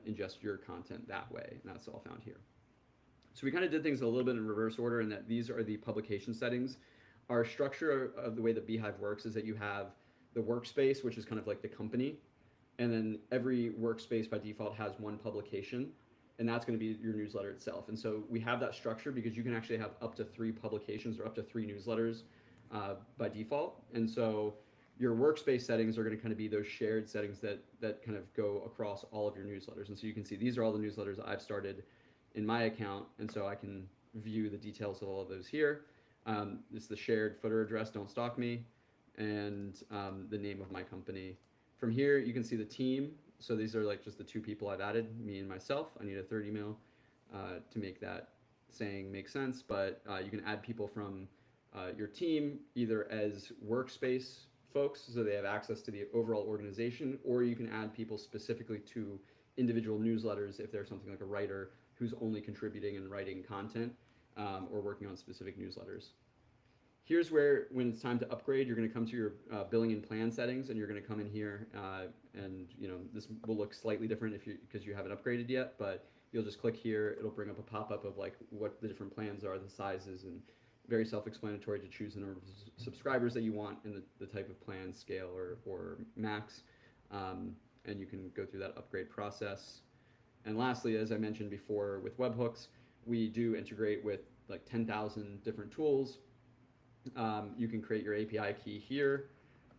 ingest your content that way. And that's all found here. So we kind of did things a little bit in reverse order in that these are the publication settings. Our structure of the way that Beehiiv works is that you have the workspace, which is kind of like the company, and then every workspace by default has one publication, and that's going to be your newsletter itself. And so we have that structure because you can actually have up to 3 publications or up to 3 newsletters by default. And so your workspace settings are going to kind of be those shared settings that kind of go across all of your newsletters. And so you can see these are all the newsletters I've started in my account, and so I can view the details of all of those here. This is the shared footer address, don't stalk me, and the name of my company. From here, you can see the team. So these are like just the 2 people I've added, me and myself. I need a third email to make that saying make sense, but you can add people from your team either as workspace folks, so they have access to the overall organization, or you can add people specifically to individual newsletters if they're something like a writer who's only contributing and writing content, or working on specific newsletters. Here's where, when it's time to upgrade, you're going to come to your billing and plan settings, and you're going to come in here, and this will look slightly different if you because you haven't upgraded yet, but you'll just click here. It'll bring up a pop-up of like what the different plans are, the sizes, and very self-explanatory to choose the number of subscribers that you want and the type of plan, scale, or max. And you can go through that upgrade process. And lastly, as I mentioned before, with webhooks, we do integrate with like 10,000 different tools. You can create your API key here,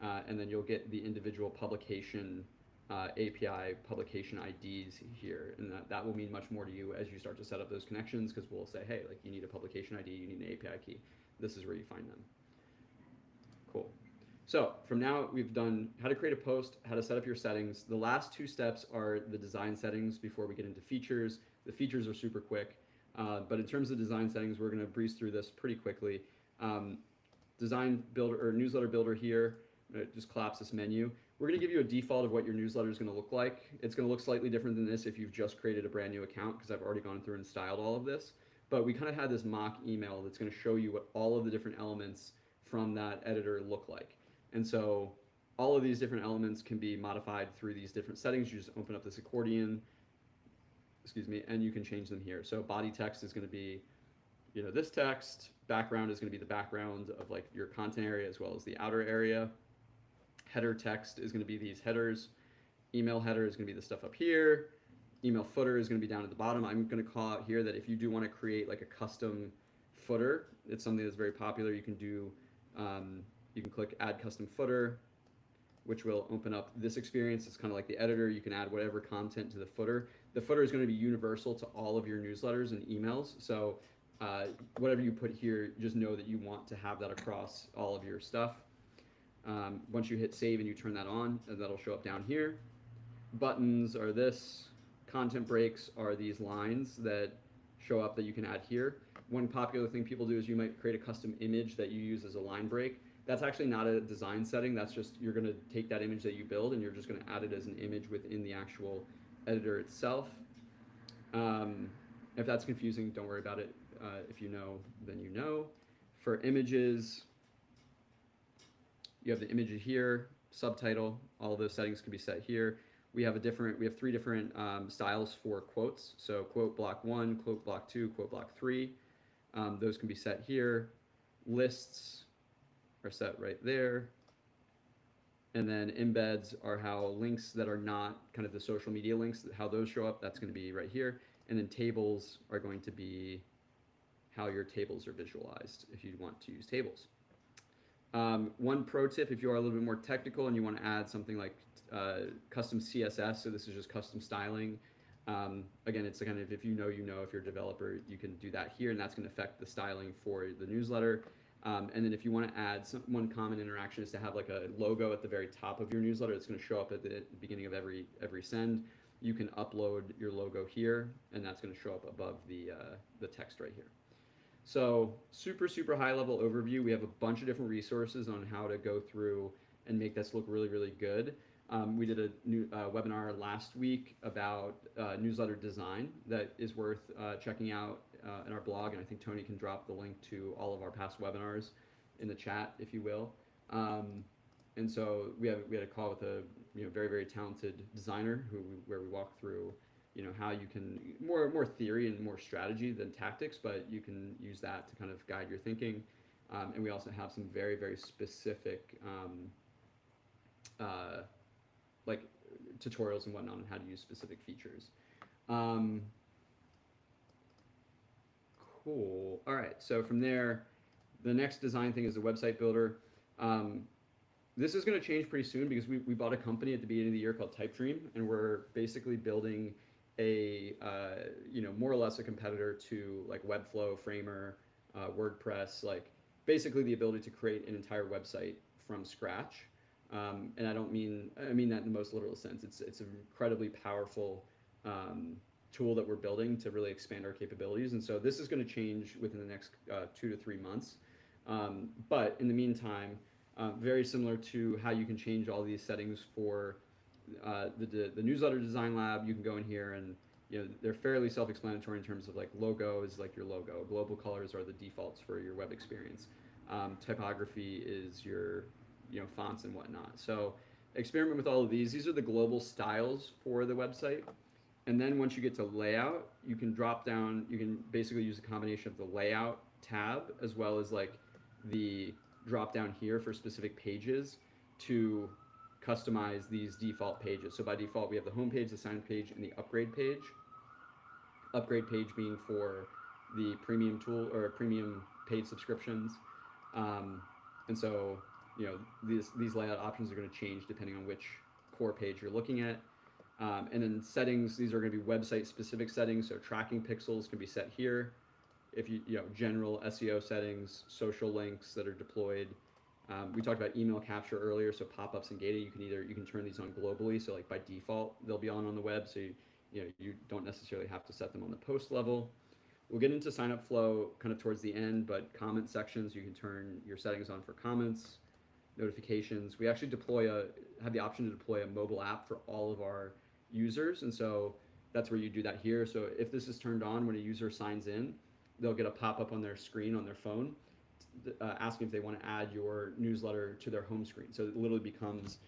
and then you'll get the individual publication API publication IDs here, and that will mean much more to you as you start to set up those connections, because we'll say, hey, like you need a publication ID, you need an API key. This is where you find them. Cool. So from now, we've done how to create a post, how to set up your settings. The last two steps are the design settings before we get into features. The features are super quick, but in terms of design settings, we're going to breeze through this pretty quickly. Design builder or newsletter builder here, it just collapse this menu. We're going to give you a default of what your newsletter is going to look like. It's going to look slightly different than this if you've just created a brand new account, because I've already gone through and styled all of this. But we kind of had this mock email that's going to show you what all of the different elements from that editor look like. And so all of these different elements can be modified through these different settings. You just open up this accordion, excuse me, and you can change them here. So body text is going to be this text. Background is going to be the background of like your content area as well as the outer area. Header text is going to be these headers. Email header is going to be the stuff up here. Email footer is going to be down at the bottom. I'm going to call out here that if you do want to create like a custom footer, it's something that's very popular. You can do, you can click add custom footer, which will open up this experience. It's kind of like the editor. You can add whatever content to the footer. The footer is going to be universal to all of your newsletters and emails. So whatever you put here, just know that you want to have that across all of your stuff. Once you hit save and you turn that on, and that'll show up down here. Buttons are this. Content breaks are these lines that show up that you can add here. One popular thing people do is you might create a custom image that you use as a line break. That's actually not a design setting. That's just, you're going to take that image that you build and you're just going to add it as an image within the actual editor itself. If that's confusing, don't worry about it. If you know, then you know. For images, you have the image here, subtitle, all of those settings can be set here. We have three different styles for quotes. So quote block 1, quote block 2, quote block 3. Those can be set here. Lists are set right there. And then embeds are how links that are not kind of the social media links, how those show up, that's going to be right here. And then tables are going to be how your tables are visualized if you want to use tables. One pro tip, if you are a little bit more technical and you want to add something like custom CSS, so this is just custom styling. Again, it's kind of, if you know, if you're a developer, you can do that here, and that's going to affect the styling for the newsletter. And then if you want to add one common interaction is to have like a logo at the very top of your newsletter. It's going to show up at the beginning of every send. You can upload your logo here, and that's going to show up above the text right here. So super, super high level overview. We have a bunch of different resources on how to go through and make this look really, really good. We did a new webinar last week about newsletter design that is worth checking out in our blog, and I think Tony can drop the link to all of our past webinars in the chat, if you will. And so we had a call with a very, very talented designer where we walk through how you can more theory and more strategy than tactics, but you can use that to kind of guide your thinking. And we also have some very, very specific like tutorials and whatnot on how to use specific features. Cool. All right. So from there, the next design thing is the website builder. This is going to change pretty soon because we bought a company at the beginning of the year called TypeDream, and we're basically building a more or less a competitor to like Webflow, Framer, WordPress, like basically the ability to create an entire website from scratch. And I mean that in the most literal sense. It's an incredibly powerful tool that we're building to really expand our capabilities. And so this is going to change within the next 2 to 3 months. But in the meantime, very similar to how you can change all these settings for the newsletter design lab. You can go in here and they're fairly self-explanatory in terms of like logo is like your logo. Global colors are the defaults for your web experience. Typography is your fonts and whatnot. So experiment with all of these. These are the global styles for the website. And then once you get to layout, you can drop down. You can basically use a combination of the layout tab as well as like the drop down here for specific pages to customize these default pages. So by default, we have the home page, the sign page, and the upgrade page. Upgrade page being for the premium tool or premium paid subscriptions. And so, these layout options are going to change depending on which core page you're looking at. And then settings, these are going to be website specific settings. So tracking pixels can be set here. If general SEO settings, social links that are deployed. We talked about email capture earlier, so pop-ups and gated. You can turn these on globally. So like by default, they'll be on the web. So you don't necessarily have to set them on the post level. We'll get into sign up flow kind of towards the end, but comment sections, you can turn your settings on for comments, notifications. We actually have the option to deploy a mobile app for all of our users. And so that's where you do that here. So if this is turned on when a user signs in, they'll get a pop-up on their screen on their phone asking if they want to add your newsletter to their home screen. So it literally becomes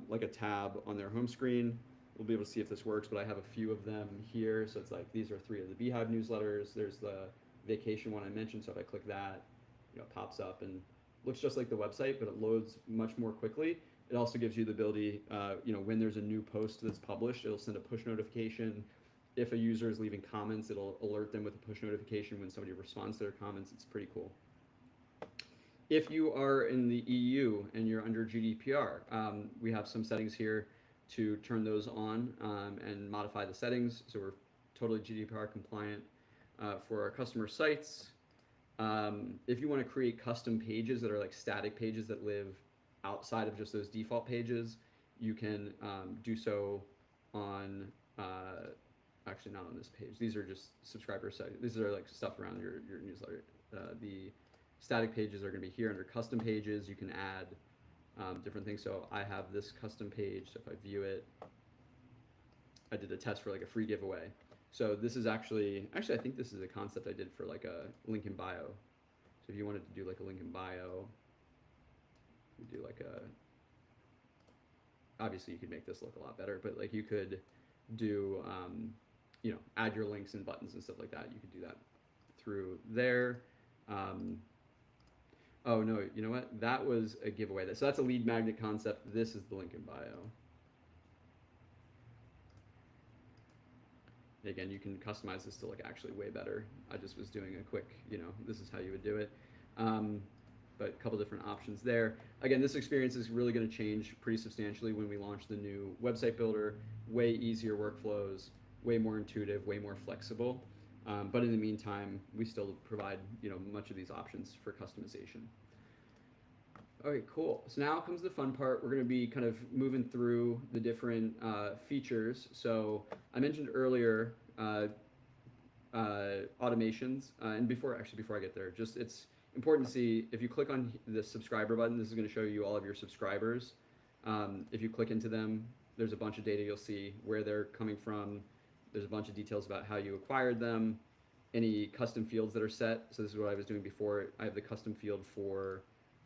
like a tab on their home screen. We'll be able to see if this works, but I have a few of them here. So it's like these are 3 of the beehiiv newsletters. There's the vacation one I mentioned. So if I click that, it pops up and looks just like the website, but it loads much more quickly. It also gives you the ability, when there's a new post that's published, it'll send a push notification. If a user is leaving comments, it'll alert them with a push notification when somebody responds to their comments. It's pretty cool. If you are in the EU and you're under GDPR, we have some settings here to turn those on and modify the settings. So we're totally GDPR compliant for our customer sites. If you want to create custom pages that are like static pages that live outside of just those default pages, you can do so on, actually not on this page. These are just subscriber sites. These are like stuff around your newsletter. The static pages are going to be here under custom pages. You can add different things. So I have this custom page. So if I view it, I did a test for like a free giveaway. So this is actually I think this is a concept I did for like a link in bio. So if you wanted to do like a link in bio, you do like obviously you could make this look a lot better, but like you could do, add your links and buttons and stuff like that. You could do that through there. Oh no, you know what? That was a giveaway. So that's a lead magnet concept. This is the link in bio. Again, you can customize this to look actually way better. I just was doing a quick, this is how you would do it. But a couple different options there. Again, this experience is really going to change pretty substantially when we launch the new website builder. Way easier workflows, way more intuitive, way more flexible. But in the meantime, we still provide much of these options for customization. Okay, cool. So now comes the fun part. We're going to be kind of moving through the different features. So I mentioned earlier automations, and before I get there, just it's important to see if you click on the subscriber button. This is going to show you all of your subscribers. If you click into them, there's a bunch of data you'll see where they're coming from. There's a bunch of details about how you acquired them, any custom fields that are set. So this is what I was doing before. I have the custom field for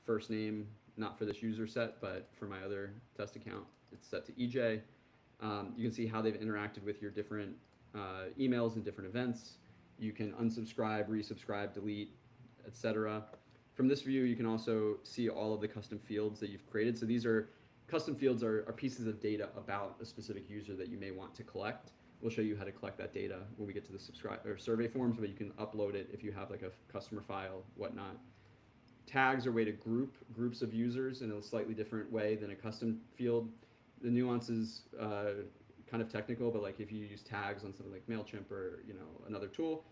first name, not for this user set, but for my other test account, it's set to EJ. You can see how they've interacted with your different emails and different events. You can unsubscribe, resubscribe, delete, etc. From this view, you can also see all of the custom fields that you've created. So these are custom fields are pieces of data about a specific user that you may want to collect. We'll show you how to collect that data when we get to the subscribe or survey forms, but you can upload it if you have like a customer file, whatnot. Tags are a way to group groups of users in a slightly different way than a custom field. The nuance is kind of technical, but like if you use tags on something like MailChimp or another tool,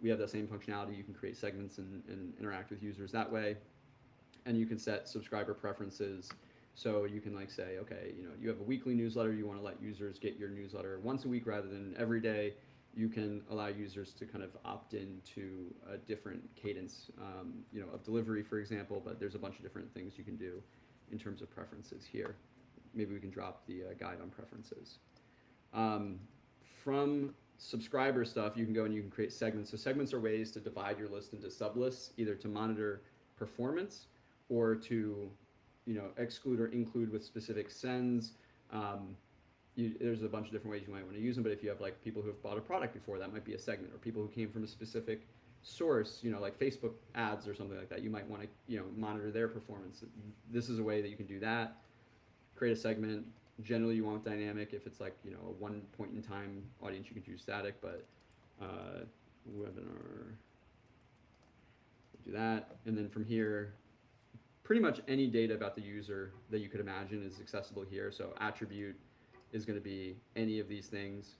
we have that same functionality. You can create segments and interact with users that way. And you can set subscriber preferences. So you can like say, okay, you have a weekly newsletter, you want to let users get your newsletter once a week rather than every day. you can allow users to kind of opt into a different cadence, of delivery, for example. But there's a bunch of different things you can do in terms of preferences here. Maybe we can drop the guide on preferences. Um, from subscriber stuff, you can go and you can create segments. So segments are ways to divide your list into sublists, either to monitor performance or to, exclude or include with specific sends. Um, there's a bunch of different ways you might want to use them, but if you have like people who have bought a product before, that might be a segment, or people who came from a specific source, like Facebook ads or something like that, you might want to, monitor their performance. This is a way that you can do that. Create a segment. Generally, you want dynamic. If it's like, a one point in time audience, you can do static, but webinar, do that. And then from here, pretty much any data about the user that you could imagine is accessible here. So attribute is going to be any of these things.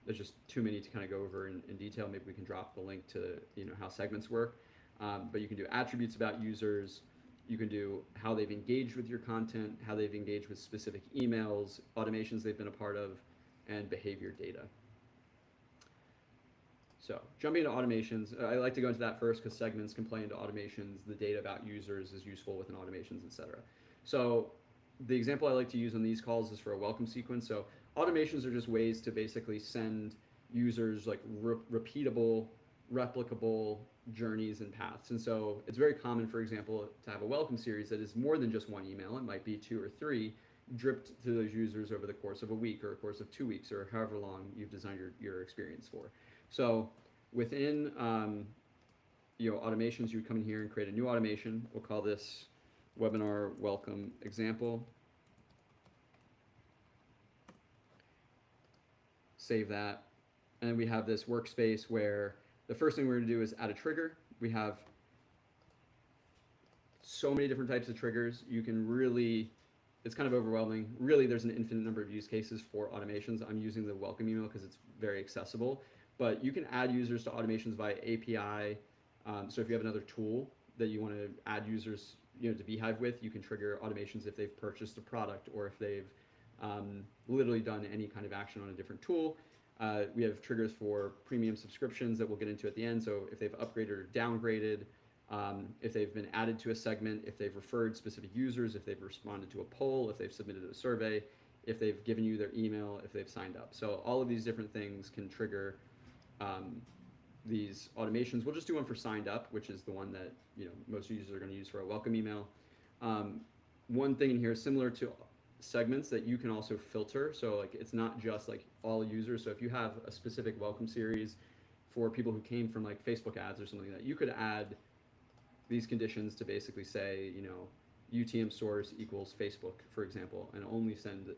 There's just too many to kind of go over in detail. Maybe we can drop the link to how segments work. But you can do attributes about users. You can do how they've engaged with your content, how they've engaged with specific emails, automations they've been a part of, and behavior data. So jumping into automations, I like to go into that first because segments can play into automations. The data about users is useful within automations, etc. So the example I like to use on these calls is for a welcome sequence. So automations are just ways to basically send users like repeatable, replicable journeys and paths. And so it's very common, for example, to have a welcome series that is more than just one email. It might be 2 or 3 dripped to those users over the course of a week or a course of 2 weeks or however long you've designed your experience for. So within automations, you would come in here and create a new automation. We'll call this webinar welcome example. Save that. And then we have this workspace where the first thing we're going to do is add a trigger. We have so many different types of triggers. You can really, it's kind of overwhelming. Really, there's an infinite number of use cases for automations. I'm using the welcome email because it's very accessible. But you can add users to automations via API. So if you have another tool that you want to add users to beehiiv with, you can trigger automations if they've purchased a product or if they've literally done any kind of action on a different tool. We have triggers for premium subscriptions that we'll get into at the end. So if they've upgraded or downgraded, if they've been added to a segment, if they've referred specific users, if they've responded to a poll, if they've submitted a survey, if they've given you their email, if they've signed up. So all of these different things can trigger these automations. We'll just do one for signed up, which is the one that most users are going to use for a welcome email. One thing in here is similar to segments that you can also filter. So like it's not just like all users. So if you have a specific welcome series for people who came from like Facebook ads or something like that, you could add these conditions to basically say, UTM source equals Facebook, for example, and only send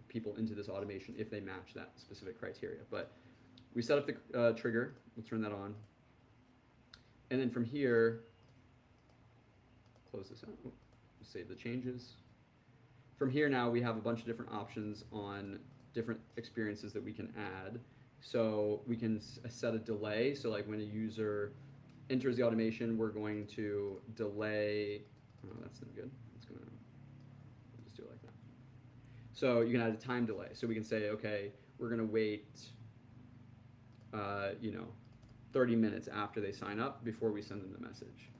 people into this automation if they match that specific criteria. But we set up the trigger. We'll turn that on. And then from here, close this out. Save the changes. From here now, we have a bunch of different options on different experiences that we can add. So we can set a delay. So like when a user enters the automation, we're going to delay. Oh, that's not good. It's going to just do it like that. So you can add a time delay. So we can say, okay, we're going to wait 30 minutes after they sign up before we send them the message.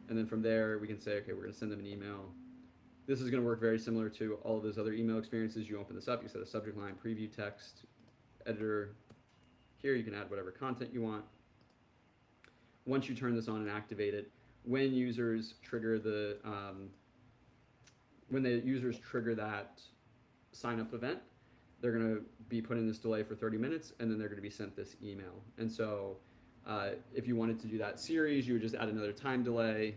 And then from there, we can say, okay, we're going to send them an email. This is going to work very similar to all of those other email experiences. You open this up, you set a subject line, preview text, editor. Here you can add whatever content you want. Once you turn this on and activate it, when users trigger that sign up event, they're going to be put in this delay for 30 minutes, and then they're going to be sent this email. And so if you wanted to do that series, you would just add another time delay,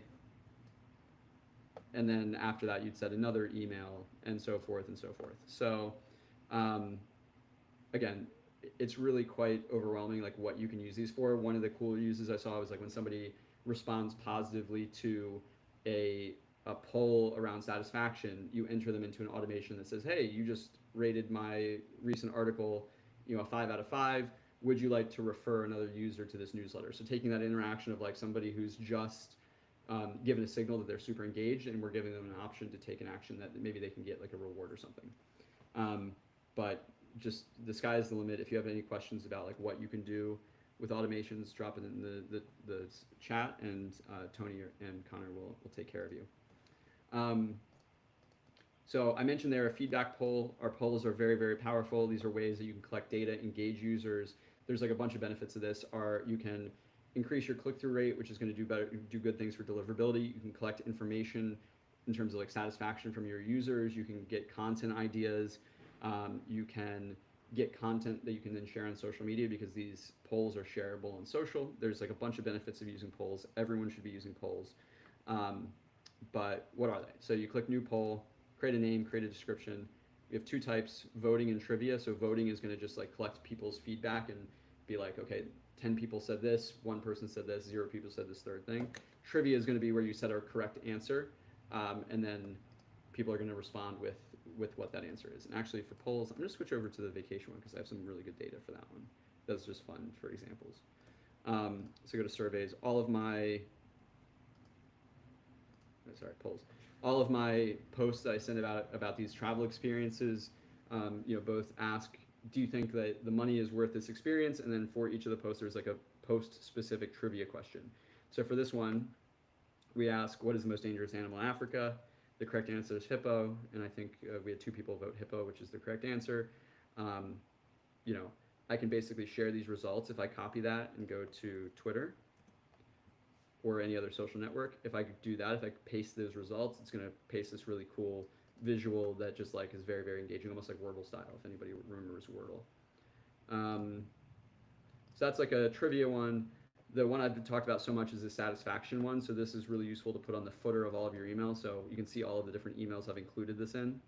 and then after that, you'd set another email, and so forth and so forth. So again, it's really quite overwhelming, like what you can use these for. One of the cool uses I saw was like when somebody responds positively to a poll around satisfaction, you enter them into an automation that says, hey, you just rated my recent article, a 5 out of 5. Would you like to refer another user to this newsletter? So taking that interaction of like somebody who's just given a signal that they're super engaged, and we're giving them an option to take an action that maybe they can get like a reward or something. But just the sky is the limit. If you have any questions about like what you can do with automations, drop it in the chat, and Tony and Connor will take care of you. Um, so I mentioned there a feedback poll. Our polls are very, very powerful. These are ways that you can collect data, engage users. There's like a bunch of benefits of this. Are you can increase your click-through rate, which is going to do good things for deliverability. You can collect information in terms of like satisfaction from your users. You can get content ideas. You can get content that you can then share on social media because these polls are shareable on social. There's like a bunch of benefits of using polls. Everyone should be using polls. Um, but what are they? So you click new poll, create a name, create a description. We have two types, voting and trivia. So voting is going to just like collect people's feedback and be like, okay, 10 people said this, one person said this, 0 people said this third thing. Trivia is going to be where you set a correct answer, and then people are going to respond with what that answer is. And actually for polls, I'm going to switch over to the vacation one because I have some really good data for that one. That's just fun for examples. So go to surveys. Polls. All of my posts that I send about these travel experiences, both ask, do you think that the money is worth this experience? And then for each of the posts, there's like a post-specific trivia question. So for this one, we ask, what is the most dangerous animal in Africa? The correct answer is hippo, and I think we had 2 people vote hippo, which is the correct answer. Um, I can basically share these results if I copy that and go to Twitter or any other social network. If I do that, if I paste those results, it's going to paste this really cool visual that just like is very, very engaging, almost like Wordle style, if anybody remembers Wordle. So that's like a trivia one. The one I've talked about so much is the satisfaction one. So this is really useful to put on the footer of all of your emails. So you can see all of the different emails I've included this in.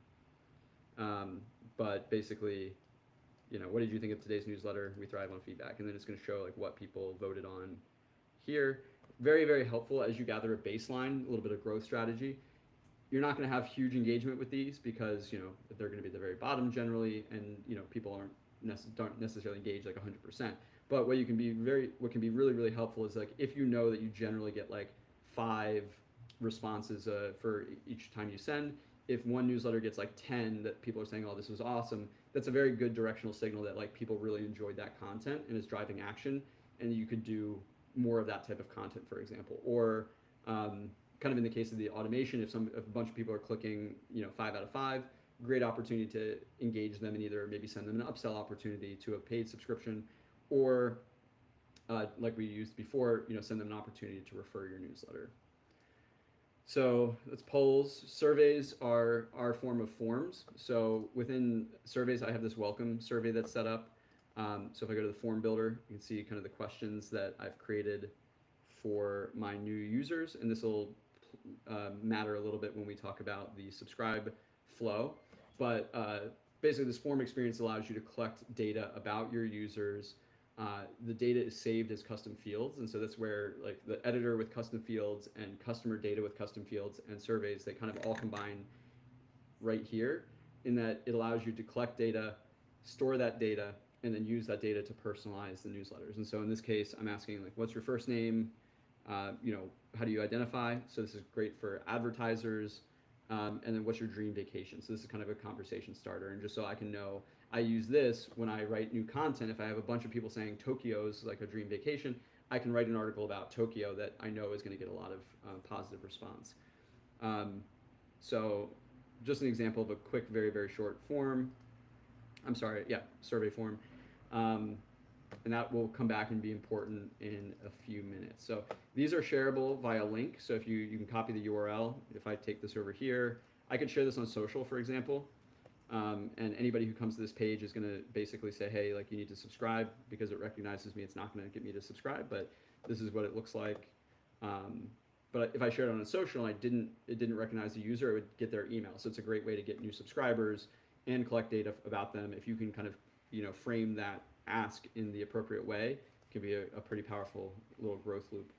But basically, what did you think of today's newsletter? We thrive on feedback. And then it's going to show like what people voted on here. Very, very helpful as you gather a baseline, a little bit of growth strategy. You're not going to have huge engagement with these because they're going to be at the very bottom generally, and people don't necessarily engage like 100%. But what can be really, really helpful is like if you know that you generally get like 5 responses for each time you send. If one newsletter gets like 10 that people are saying, oh, this was awesome, that's a very good directional signal that like people really enjoyed that content and is driving action, and you could do more of that type of content, for example. Or kind of in the case of the automation, if a bunch of people are clicking 5 out of 5, great opportunity to engage them and either maybe send them an upsell opportunity to a paid subscription, or like we used before, send them an opportunity to refer your newsletter. So that's polls. Surveys are our form of forms. So within surveys, I have this welcome survey that's set up. So if I go to the form builder, you can see kind of the questions that I've created for my new users, and this will matter a little bit when we talk about the subscribe flow. But basically, this form experience allows you to collect data about your users. The data is saved as custom fields, and so that's where like the editor with custom fields and customer data with custom fields and surveys, they kind of all combine right here, in that it allows you to collect data, store that data, and then use that data to personalize the newsletters. And so in this case, I'm asking like, what's your first name? How do you identify? So this is great for advertisers. And then what's your dream vacation? So this is kind of a conversation starter. And just so I can know, I use this when I write new content. If I have a bunch of people saying Tokyo is like a dream vacation, I can write an article about Tokyo that I know is going to get a lot of positive response. So just an example of a quick, very, very short form. Survey form. And that will come back and be important in a few minutes. So these are shareable via link. So if you can copy the URL. If I take this over here, I could share this on social, for example. And anybody who comes to this page is going to basically say, hey, like you need to subscribe, because it recognizes me. It's not going to get me to subscribe, but this is what it looks like. But if I shared it on a social and it didn't recognize the user, it would get their email. So it's a great way to get new subscribers and collect data about them. If you can kind of frame that ask in the appropriate way, it can be a pretty powerful little growth loop.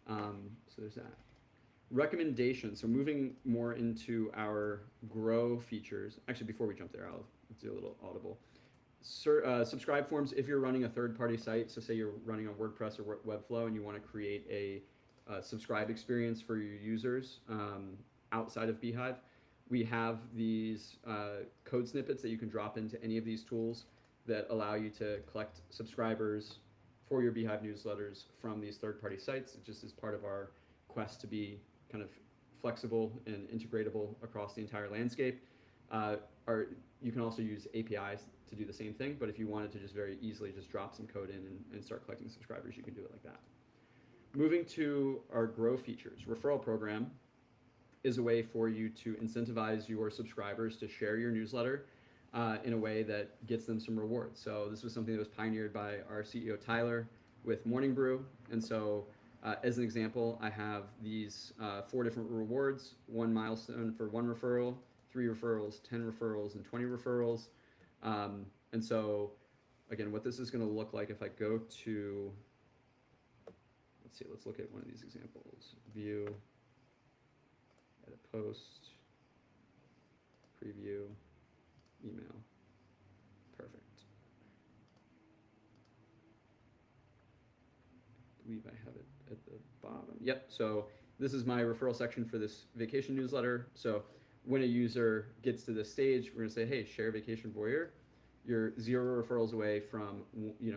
So there's that. Recommendations. So moving more into our grow features. Actually, before we jump there, I'll do a little audible. Subscribe forms. If you're running a third-party site, so say you're running on WordPress or Webflow and you want to create a subscribe experience for your users outside of beehiiv, We have these code snippets that you can drop into any of these tools that allow you to collect subscribers for your beehiiv newsletters from these third-party sites. It just is part of our quest to be kind of flexible and integratable across the entire landscape. Our, you can also use APIs to do the same thing, but if you wanted to just very easily just drop some code in and start collecting subscribers, you can do it like that. Moving to our grow features, referral program is a way for you to incentivize your subscribers to share your newsletter in a way that gets them some rewards. So this was something that was pioneered by our CEO Tyler with Morning Brew. And so as an example, I have these 4 different rewards: 1 milestone for 1 referral, 3 referrals, 10 referrals, and 20 referrals. And so again, what this is going to look like if I go to, let's see, let's look at one of these examples. View, edit post, preview, email. Perfect. I believe I have it at the bottom. Yep, so this is my referral section for this vacation newsletter. So when a user gets to this stage, we're gonna say, hey, share vacation voyeur. You're 0 referrals away from, you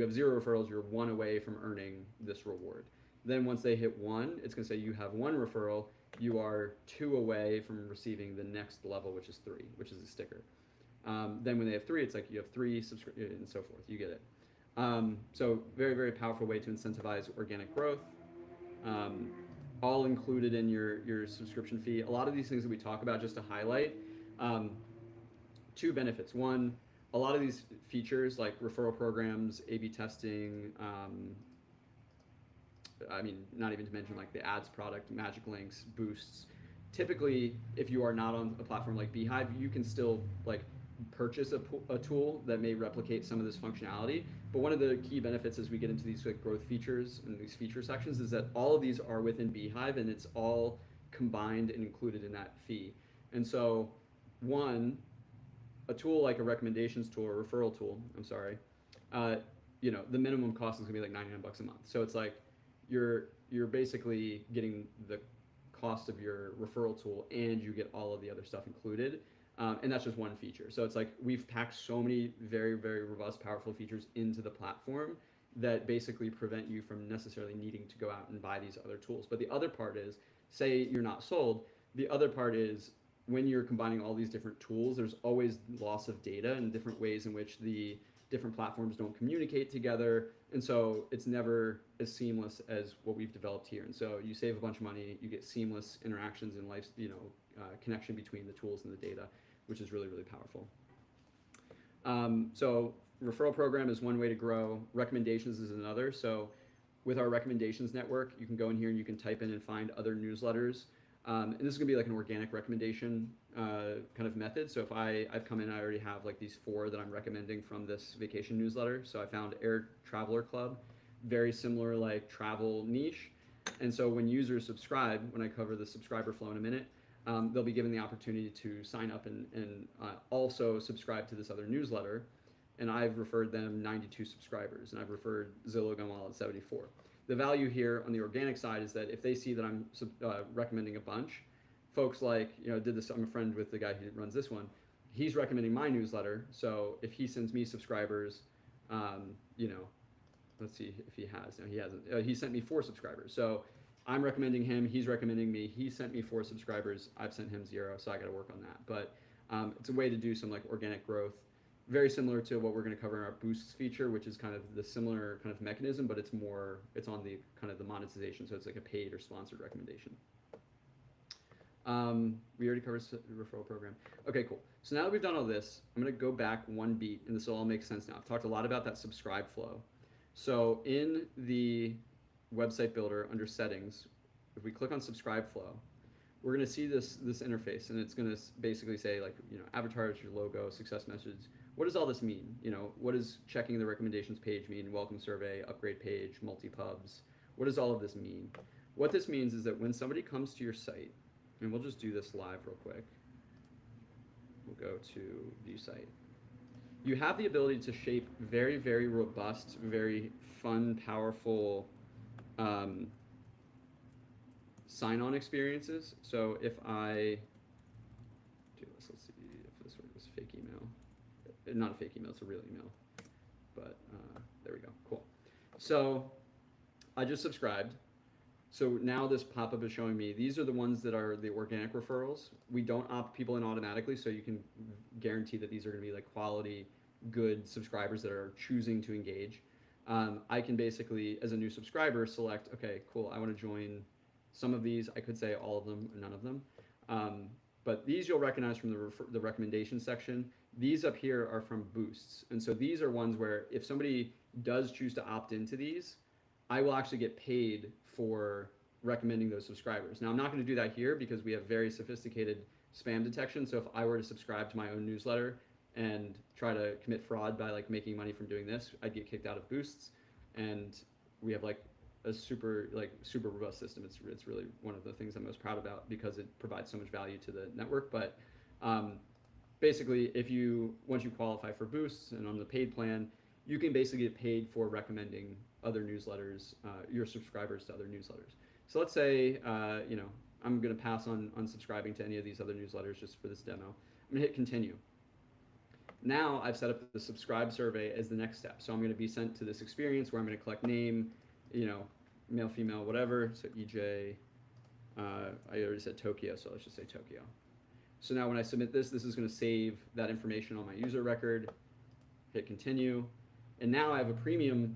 have 0 referrals, you're 1 away from earning this reward. Then once they hit 1, it's gonna say you have 1 referral, you are 2 away from receiving the next level, which is 3, which is a sticker. Then when they have 3, it's like you have 3 and so forth. You get it. So very, very powerful way to incentivize organic growth. All included in your subscription fee. A lot of these things that we talk about, just to highlight, 2 benefits. One, a lot of these features like referral programs, A/B testing, not even to mention like the ads product, magic links, boosts. Typically, if you are not on a platform like beehiiv, you can still like purchase a tool that may replicate some of this functionality. But one of the key benefits as we get into these like growth features and these feature sections is that all of these are within beehiiv, and it's all combined and included in that fee. And so a tool like a recommendations tool or referral tool, the minimum cost is gonna be like $99 a month. So it's like you're basically getting the cost of your referral tool and you get all of the other stuff included. And that's just one feature. So it's like we've packed so many very, very robust, powerful features into the platform that basically prevent you from necessarily needing to go out and buy these other tools. But the other part is, say you're not sold, the other part is when you're combining all these different tools, there's always loss of data and different ways in which the different platforms don't communicate together. And so it's never as seamless as what we've developed here. And so you save a bunch of money, you get seamless interactions and connection between the tools and the data, which is really, really powerful. So referral program is one way to grow. Recommendations is another. So with our recommendations network, you can go in here and you can type in and find other newsletters. And this is gonna be like an organic recommendation kind of method. So if I've come in, I already have like these 4 that I'm recommending from this vacation newsletter. So I found Air Traveler Club, very similar like travel niche. And so when users subscribe, when I cover the subscriber flow in a minute, they'll be given the opportunity to sign up and also subscribe to this other newsletter. And I've referred them 92 subscribers, and I've referred Zillow Gunwale at 74. The value here on the organic side is that if they see that I'm recommending a bunch, folks like, did this, I'm a friend with the guy who runs this one, he's recommending my newsletter. So if he sends me subscribers, let's see if he has. No, he hasn't. He sent me 4 subscribers. So I'm recommending him, he's recommending me, he sent me 4 subscribers, I've sent him 0, so I gotta work on that. But it's a way to do some like organic growth, very similar to what we're gonna cover in our boosts feature, which is kind of the similar kind of mechanism, but it's on the kind of the monetization, so it's like a paid or sponsored recommendation. We already covered the referral program. Okay, cool. So now that we've done all this, I'm gonna go back 1 beat, and this will all make sense now. I've talked a lot about that subscribe flow. So in the website builder under settings, if we click on subscribe flow, we're going to see this interface, and it's going to basically say like, avatars, your logo, success message. What does all this mean? What does checking the recommendations page mean? Welcome survey, upgrade page, multi-pubs. What does all of this mean? What this means is that when somebody comes to your site, and we'll just do this live real quick. We'll go to view site. You have the ability to shape very, very robust, very fun, powerful sign-on experiences. So if I not a fake email, it's a real email. But there we go. Cool. So I just subscribed. So now this pop-up is showing me these are the ones that are the organic referrals. We don't opt people in automatically, so you can guarantee that these are going to be like quality, good subscribers that are choosing to engage. I can basically, as a new subscriber, select, okay, cool, I want to join some of these. I could say all of them or none of them. Um, but these you'll recognize from the recommendation section. These up here are from boosts. And so these are ones where if somebody does choose to opt into these, I will actually get paid for recommending those subscribers. Now, I'm not going to do that here because we have very sophisticated spam detection. So if I were to subscribe to my own newsletter and try to commit fraud by like making money from doing this, I'd get kicked out of boosts. And we have like a super robust system. It's really one of the things I'm most proud about because it provides so much value to the network. But basically, if you once you qualify for boosts and on the paid plan, you can basically get paid for recommending other newsletters, your subscribers to other newsletters. So let's say, I'm going to pass on unsubscribing to any of these other newsletters just for this demo. I'm going to hit continue. Now I've set up the subscribe survey as the next step. So I'm going to be sent to this experience where I'm going to collect name, male, female, whatever. So EJ, I already said Tokyo, so let's just say Tokyo. So now when I submit this is going to save that information on my user record, hit continue. And now I have a premium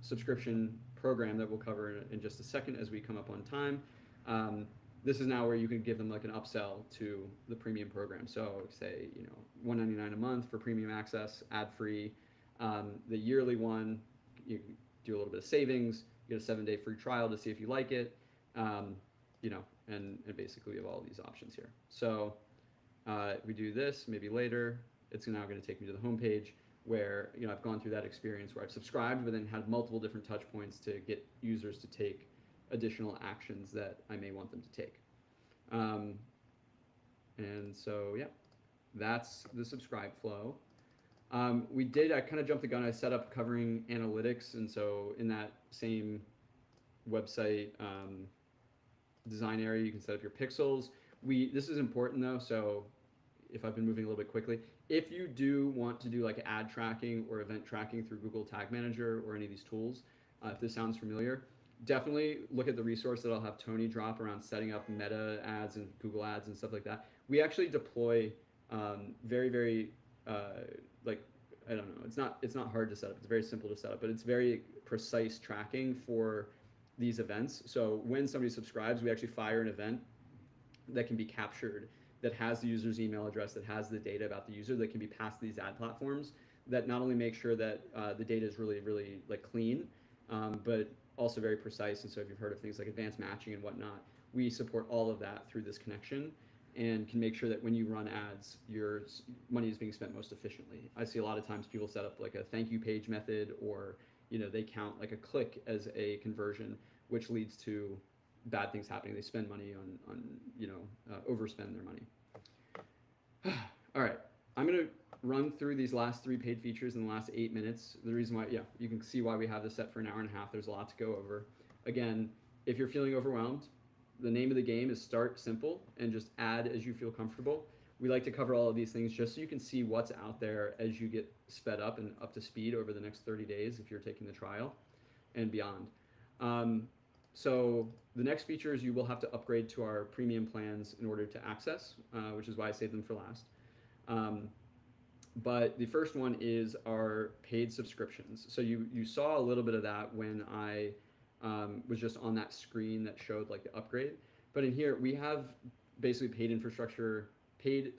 subscription program that we'll cover in just a second as we come up on time. This is now where you can give them like an upsell to the premium program. So say, $199 a month for premium access, ad-free. The yearly one, you do a little bit of savings, you get a 7-day free trial to see if you like it, and basically we have all these options here. So we do this, maybe later, it's now going to take me to the home page where I've gone through that experience where I've subscribed but then had multiple different touch points to get users to take additional actions that I may want them to take. And so yeah, that's the subscribe flow. I kind of jumped the gun. I set up covering analytics, and so in that same website design area, you can set up your pixels. This is important though, so if I've been moving a little bit quickly, if you do want to do like ad tracking or event tracking through Google Tag Manager or any of these tools, if this sounds familiar, definitely look at the resource that I'll have Tony drop around setting up meta ads and Google ads and stuff like that. We actually deploy very, very I don't know, it's not hard to set up. It's very simple to set up, but it's very precise tracking for these events. So when somebody subscribes, we actually fire an event that can be captured, that has the user's email address, that has the data about the user, that can be passed to these ad platforms, that not only make sure that the data is really, really like clean, but also very precise. And so if you've heard of things like advanced matching and whatnot, we support all of that through this connection and can make sure that when you run ads, your money is being spent most efficiently. I see a lot of times people set up like a thank you page method, or they count like a click as a conversion, which leads to bad things happening. They spend money on overspend their money. All right, I'm gonna run through these last 3 paid features in the last 8 minutes. The reason why, you can see why we have this set for an hour and a half. There's a lot to go over. Again, if you're feeling overwhelmed, the name of the game is start simple and just add as you feel comfortable. We like to cover all of these things just so you can see what's out there as you get sped up and up to speed over the next 30 days if you're taking the trial and beyond. So the next features you will have to upgrade to our premium plans in order to access, which is why I saved them for last. But the first one is our paid subscriptions. So you saw a little bit of that when I was just on that screen that showed like the upgrade. But in here we have basically paid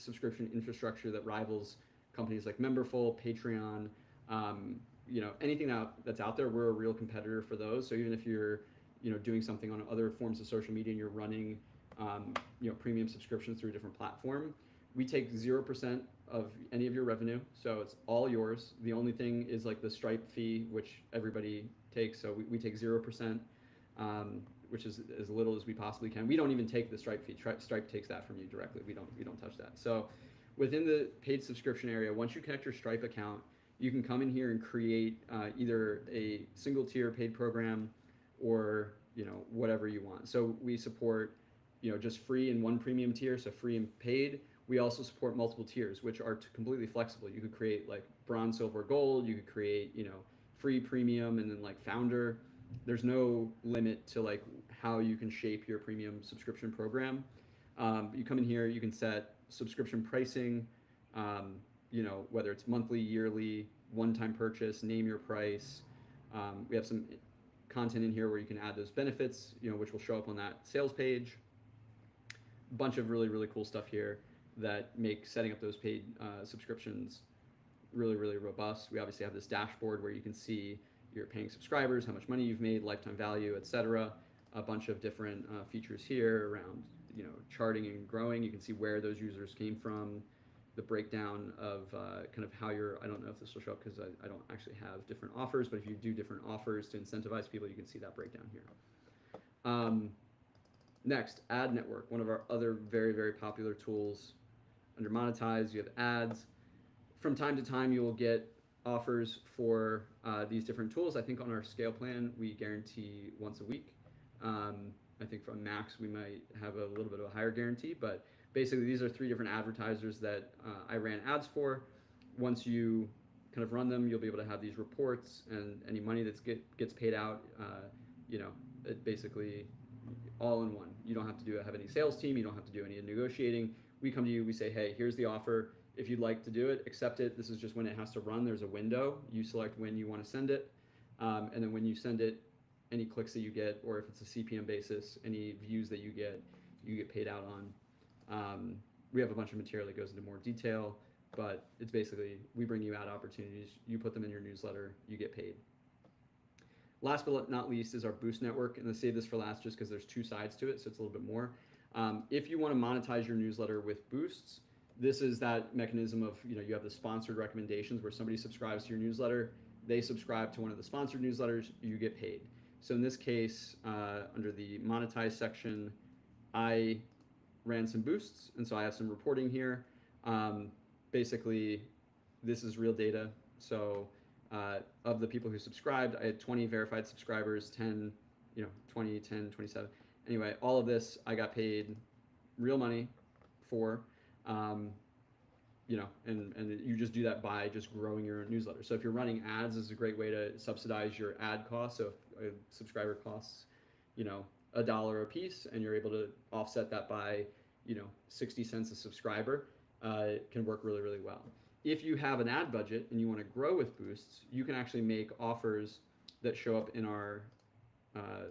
subscription infrastructure that rivals companies like Memberful, Patreon, anything that's out there. We're a real competitor for those. So even if you're doing something on other forms of social media and you're running premium subscriptions through a different platform, we take 0% of any of your revenue, so it's all yours. The only thing is like the Stripe fee, which everybody takes, so we take 0%, which is as little as we possibly can. We don't even take the Stripe fee. Stripe takes that from you directly. We don't touch that. So within the paid subscription area, once you connect your Stripe account, you can come in here and create either a single tier paid program or whatever you want. So we support just free and one premium tier, so free and paid. We also support multiple tiers, which are completely flexible. You could create like bronze, silver, gold. You could create, free, premium, and then like founder. There's no limit to like how you can shape your premium subscription program. You come in here, you can set subscription pricing, whether it's monthly, yearly, one-time purchase, name your price. We have some content in here where you can add those benefits, which will show up on that sales page. Bunch of really, really cool stuff here that make setting up those paid subscriptions really, really robust. We obviously have this dashboard where you can see your paying subscribers, how much money you've made, lifetime value, etc. A bunch of different features here around, charting and growing. You can see where those users came from, the breakdown of kind of how you're, I don't know if this will show up because I don't actually have different offers, but if you do different offers to incentivize people, you can see that breakdown here. Next, ad network, one of our other very, very popular tools. Under monetize, you have ads. From time to time, you will get offers for these different tools. I think on our scale plan, we guarantee once a week. I think from Max, we might have a little bit of a higher guarantee, but basically these are 3 different advertisers that I ran ads for. Once you kind of run them, you'll be able to have these reports, and any money that gets paid out, it basically all in one. You don't have to have any sales team. You don't have to do any negotiating. We come to you, we say, hey, here's the offer. If you'd like to do it, accept it. This is just when it has to run. There's a window. You select when you want to send it. And then when you send it, any clicks that you get, or if it's a CPM basis, any views that you get paid out on. We have a bunch of material that goes into more detail, but it's basically, we bring you ad opportunities. You put them in your newsletter, you get paid. Last but not least is our Boost network, and I save this for last just because there's 2 sides to it, so it's a little bit more. If you want to monetize your newsletter with boosts, this is that mechanism of, you have the sponsored recommendations where somebody subscribes to your newsletter, they subscribe to one of the sponsored newsletters, you get paid. So in this case, under the monetize section, I ran some boosts, and so I have some reporting here. Basically, this is real data. So of the people who subscribed, I had 20 verified subscribers, 10, 20, 10, 27. Anyway, all of this I got paid real money for, and you just do that by just growing your newsletter. So if you're running ads, this is a great way to subsidize your ad costs. So if a subscriber costs, $1 a piece, and you're able to offset that by, 60 cents a subscriber, it can work really, really well. If you have an ad budget and you want to grow with boosts, you can actually make offers that show up in our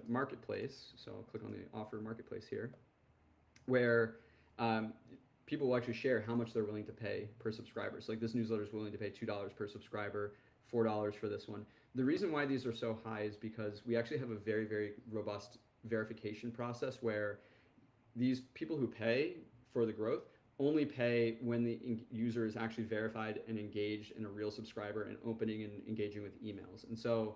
marketplace. So I'll click on the offer marketplace here, where people will actually share how much they're willing to pay per subscriber. So like this newsletter is willing to pay $2 per subscriber, $4 for this one. The reason why these are so high is because we actually have a very, very robust verification process where these people who pay for the growth only pay when the user is actually verified and engaged in a real subscriber and opening and engaging with emails. And so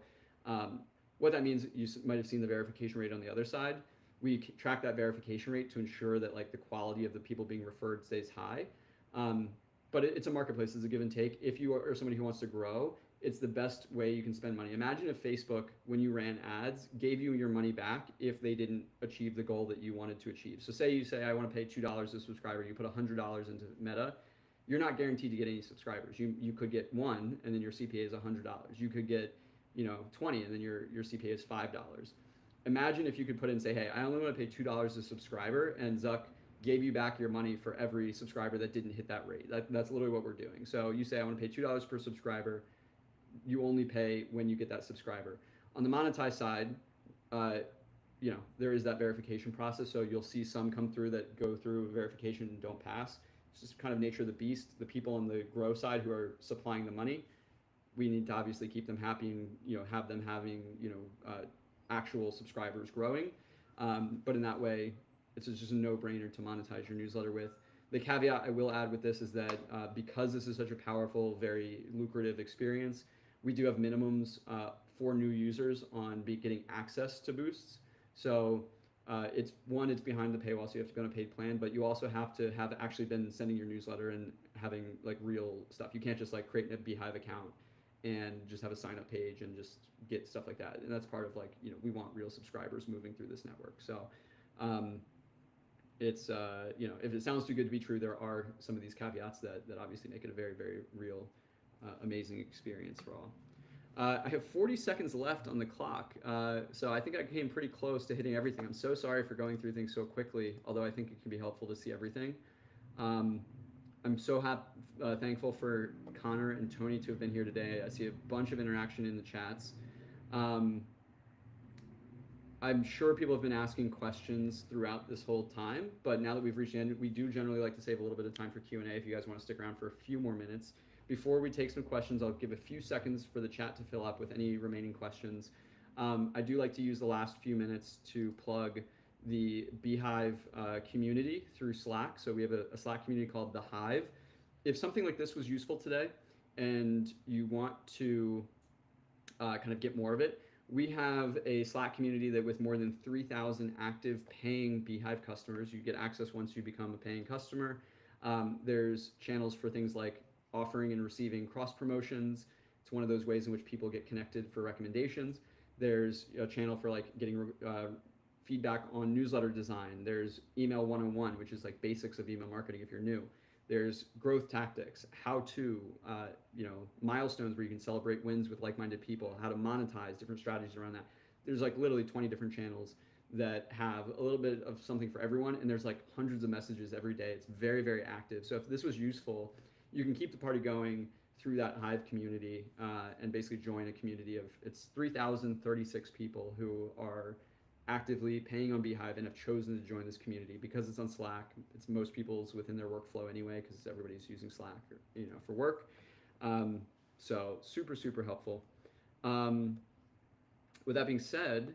what that means, you might have seen the verification rate on the other side. We track that verification rate to ensure that like the quality of the people being referred stays high. But it's a marketplace, it's a give and take. If you are somebody who wants to grow, it's the best way you can spend money. Imagine if Facebook, when you ran ads, gave you your money back if they didn't achieve the goal that you wanted to achieve. So say you say, I want to pay $2 a subscriber, you put $100 into Meta, you're not guaranteed to get any subscribers. You could get 1 and then your CPA is $100. You could get 20 and then your CPA is $5. Imagine if you could put in, say, hey, I only want to pay $2 a subscriber, and Zuck gave you back your money for every subscriber that didn't hit that rate. That's literally what we're doing. So you say, I want to pay $2 per subscriber. You only pay when you get that subscriber. On the monetize side, there is that verification process. So you'll see some come through that go through verification and don't pass. It's just kind of nature of the beast. The people on the grow side who are supplying the money, we need to obviously keep them happy and have them having actual subscribers growing. But in that way, it's just a no-brainer to monetize your newsletter with. The caveat I will add with this is that because this is such a powerful, very lucrative experience, we do have minimums for new users on getting access to boosts. So it's behind the paywall, so you have to go on a paid plan, but you also have to have actually been sending your newsletter and having like real stuff. You can't just like create a beehiiv account and just have a sign up page and just get stuff like that. And that's part of like, we want real subscribers moving through this network. So it's if it sounds too good to be true, there are some of these caveats that obviously make it a very, very real, amazing experience for all. I have 40 seconds left on the clock, so I think I came pretty close to hitting everything. I'm so sorry for going through things so quickly, although I think it can be helpful to see everything. Um, I'm so thankful for Connor and Tony to have been here today. I see a bunch of interaction in the chats. Um, I'm sure people have been asking questions throughout this whole time, but now that we've reached the end, we do generally like to save a little bit of time for Q&A if you guys want to stick around for a few more minutes. Before we take some questions, I'll give a few seconds for the chat to fill up with any remaining questions. I do like to use the last few minutes to plug the beehiiv community through Slack. So we have a Slack community called The Hive. If something like this was useful today and you want to kind of get more of it, we have a Slack community that with more than 3,000 active paying beehiiv customers, you get access once you become a paying customer. There's channels for things like offering and receiving cross promotions. It's one of those ways in which people get connected for recommendations. There's a channel for like getting feedback on newsletter design. There's email 101, which is like basics of email marketing if you're new. There's growth tactics, how to, milestones where you can celebrate wins with like-minded people, how to monetize, different strategies around that. There's like literally 20 different channels that have a little bit of something for everyone, and there's like hundreds of messages every day. It's very, very active. So if this was useful, you can keep the party going through that Hive community and basically join a community of, it's 3,036 people who are actively paying on beehiiv and have chosen to join this community because it's on Slack. It's most people's within their workflow anyway because everybody's using Slack, for work. So super, super helpful. With that being said,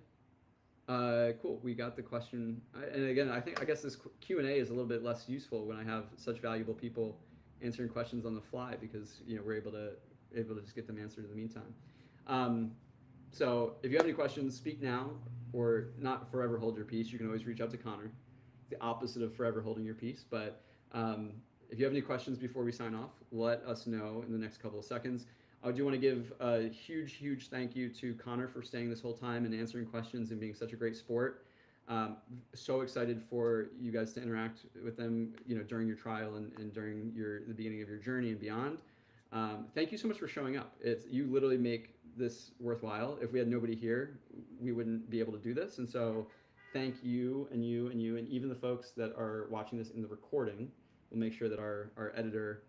cool. We got the question, and again, I guess this Q&A is a little bit less useful when I have such valuable people answering questions on the fly because we're able to just get them answered in the meantime. So if you have any questions, speak now or not forever hold your peace. You can always reach out to Connor. It's the opposite of forever holding your peace. But if you have any questions before we sign off, let us know in the next couple of seconds. I do want to give a huge, huge thank you to Connor for staying this whole time and answering questions and being such a great sport. So excited for you guys to interact with them, during your trial and during the beginning of your journey and beyond. Thank you so much for showing up. You literally make this worthwhile. If we had nobody here, we wouldn't be able to do this. And so thank you and you and you and even the folks that are watching this in the recording. We'll make sure that our editor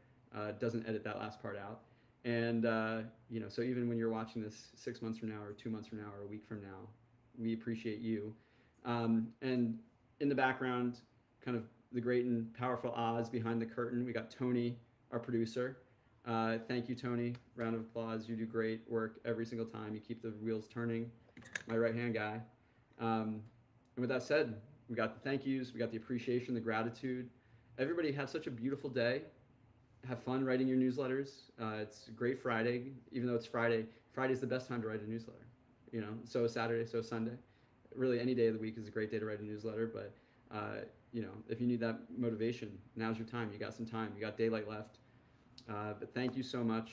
doesn't edit that last part out. And so even when you're watching this 6 months from now or 2 months from now or a week from now, we appreciate you. And in the background, kind of the great and powerful Oz behind the curtain, we got Tony, our producer. Thank you, Tony. Round of applause. You do great work every single time. You keep the wheels turning. My right-hand guy. And with that said, we got the thank yous, we got the appreciation, the gratitude. Everybody have such a beautiful day. Have fun writing your newsletters. It's a great Friday, even though it's Friday. Friday's the best time to write a newsletter. So is Saturday, so is Sunday. Really, any day of the week is a great day to write a newsletter. But if you need that motivation, now's your time. You got some time. You got daylight left. But thank you so much.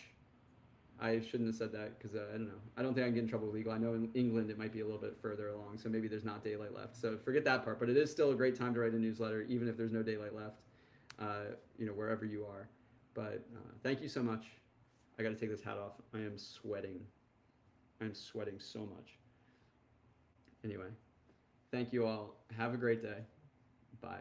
I shouldn't have said that because I don't know. I don't think I can get in trouble with legal. I know in England it might be a little bit further along, so maybe there's not daylight left. So forget that part. But it is still a great time to write a newsletter, even if there's no daylight left. Wherever you are. But thank you so much. I got to take this hat off. I am sweating. I'm sweating so much. Anyway, thank you all. Have a great day. Bye.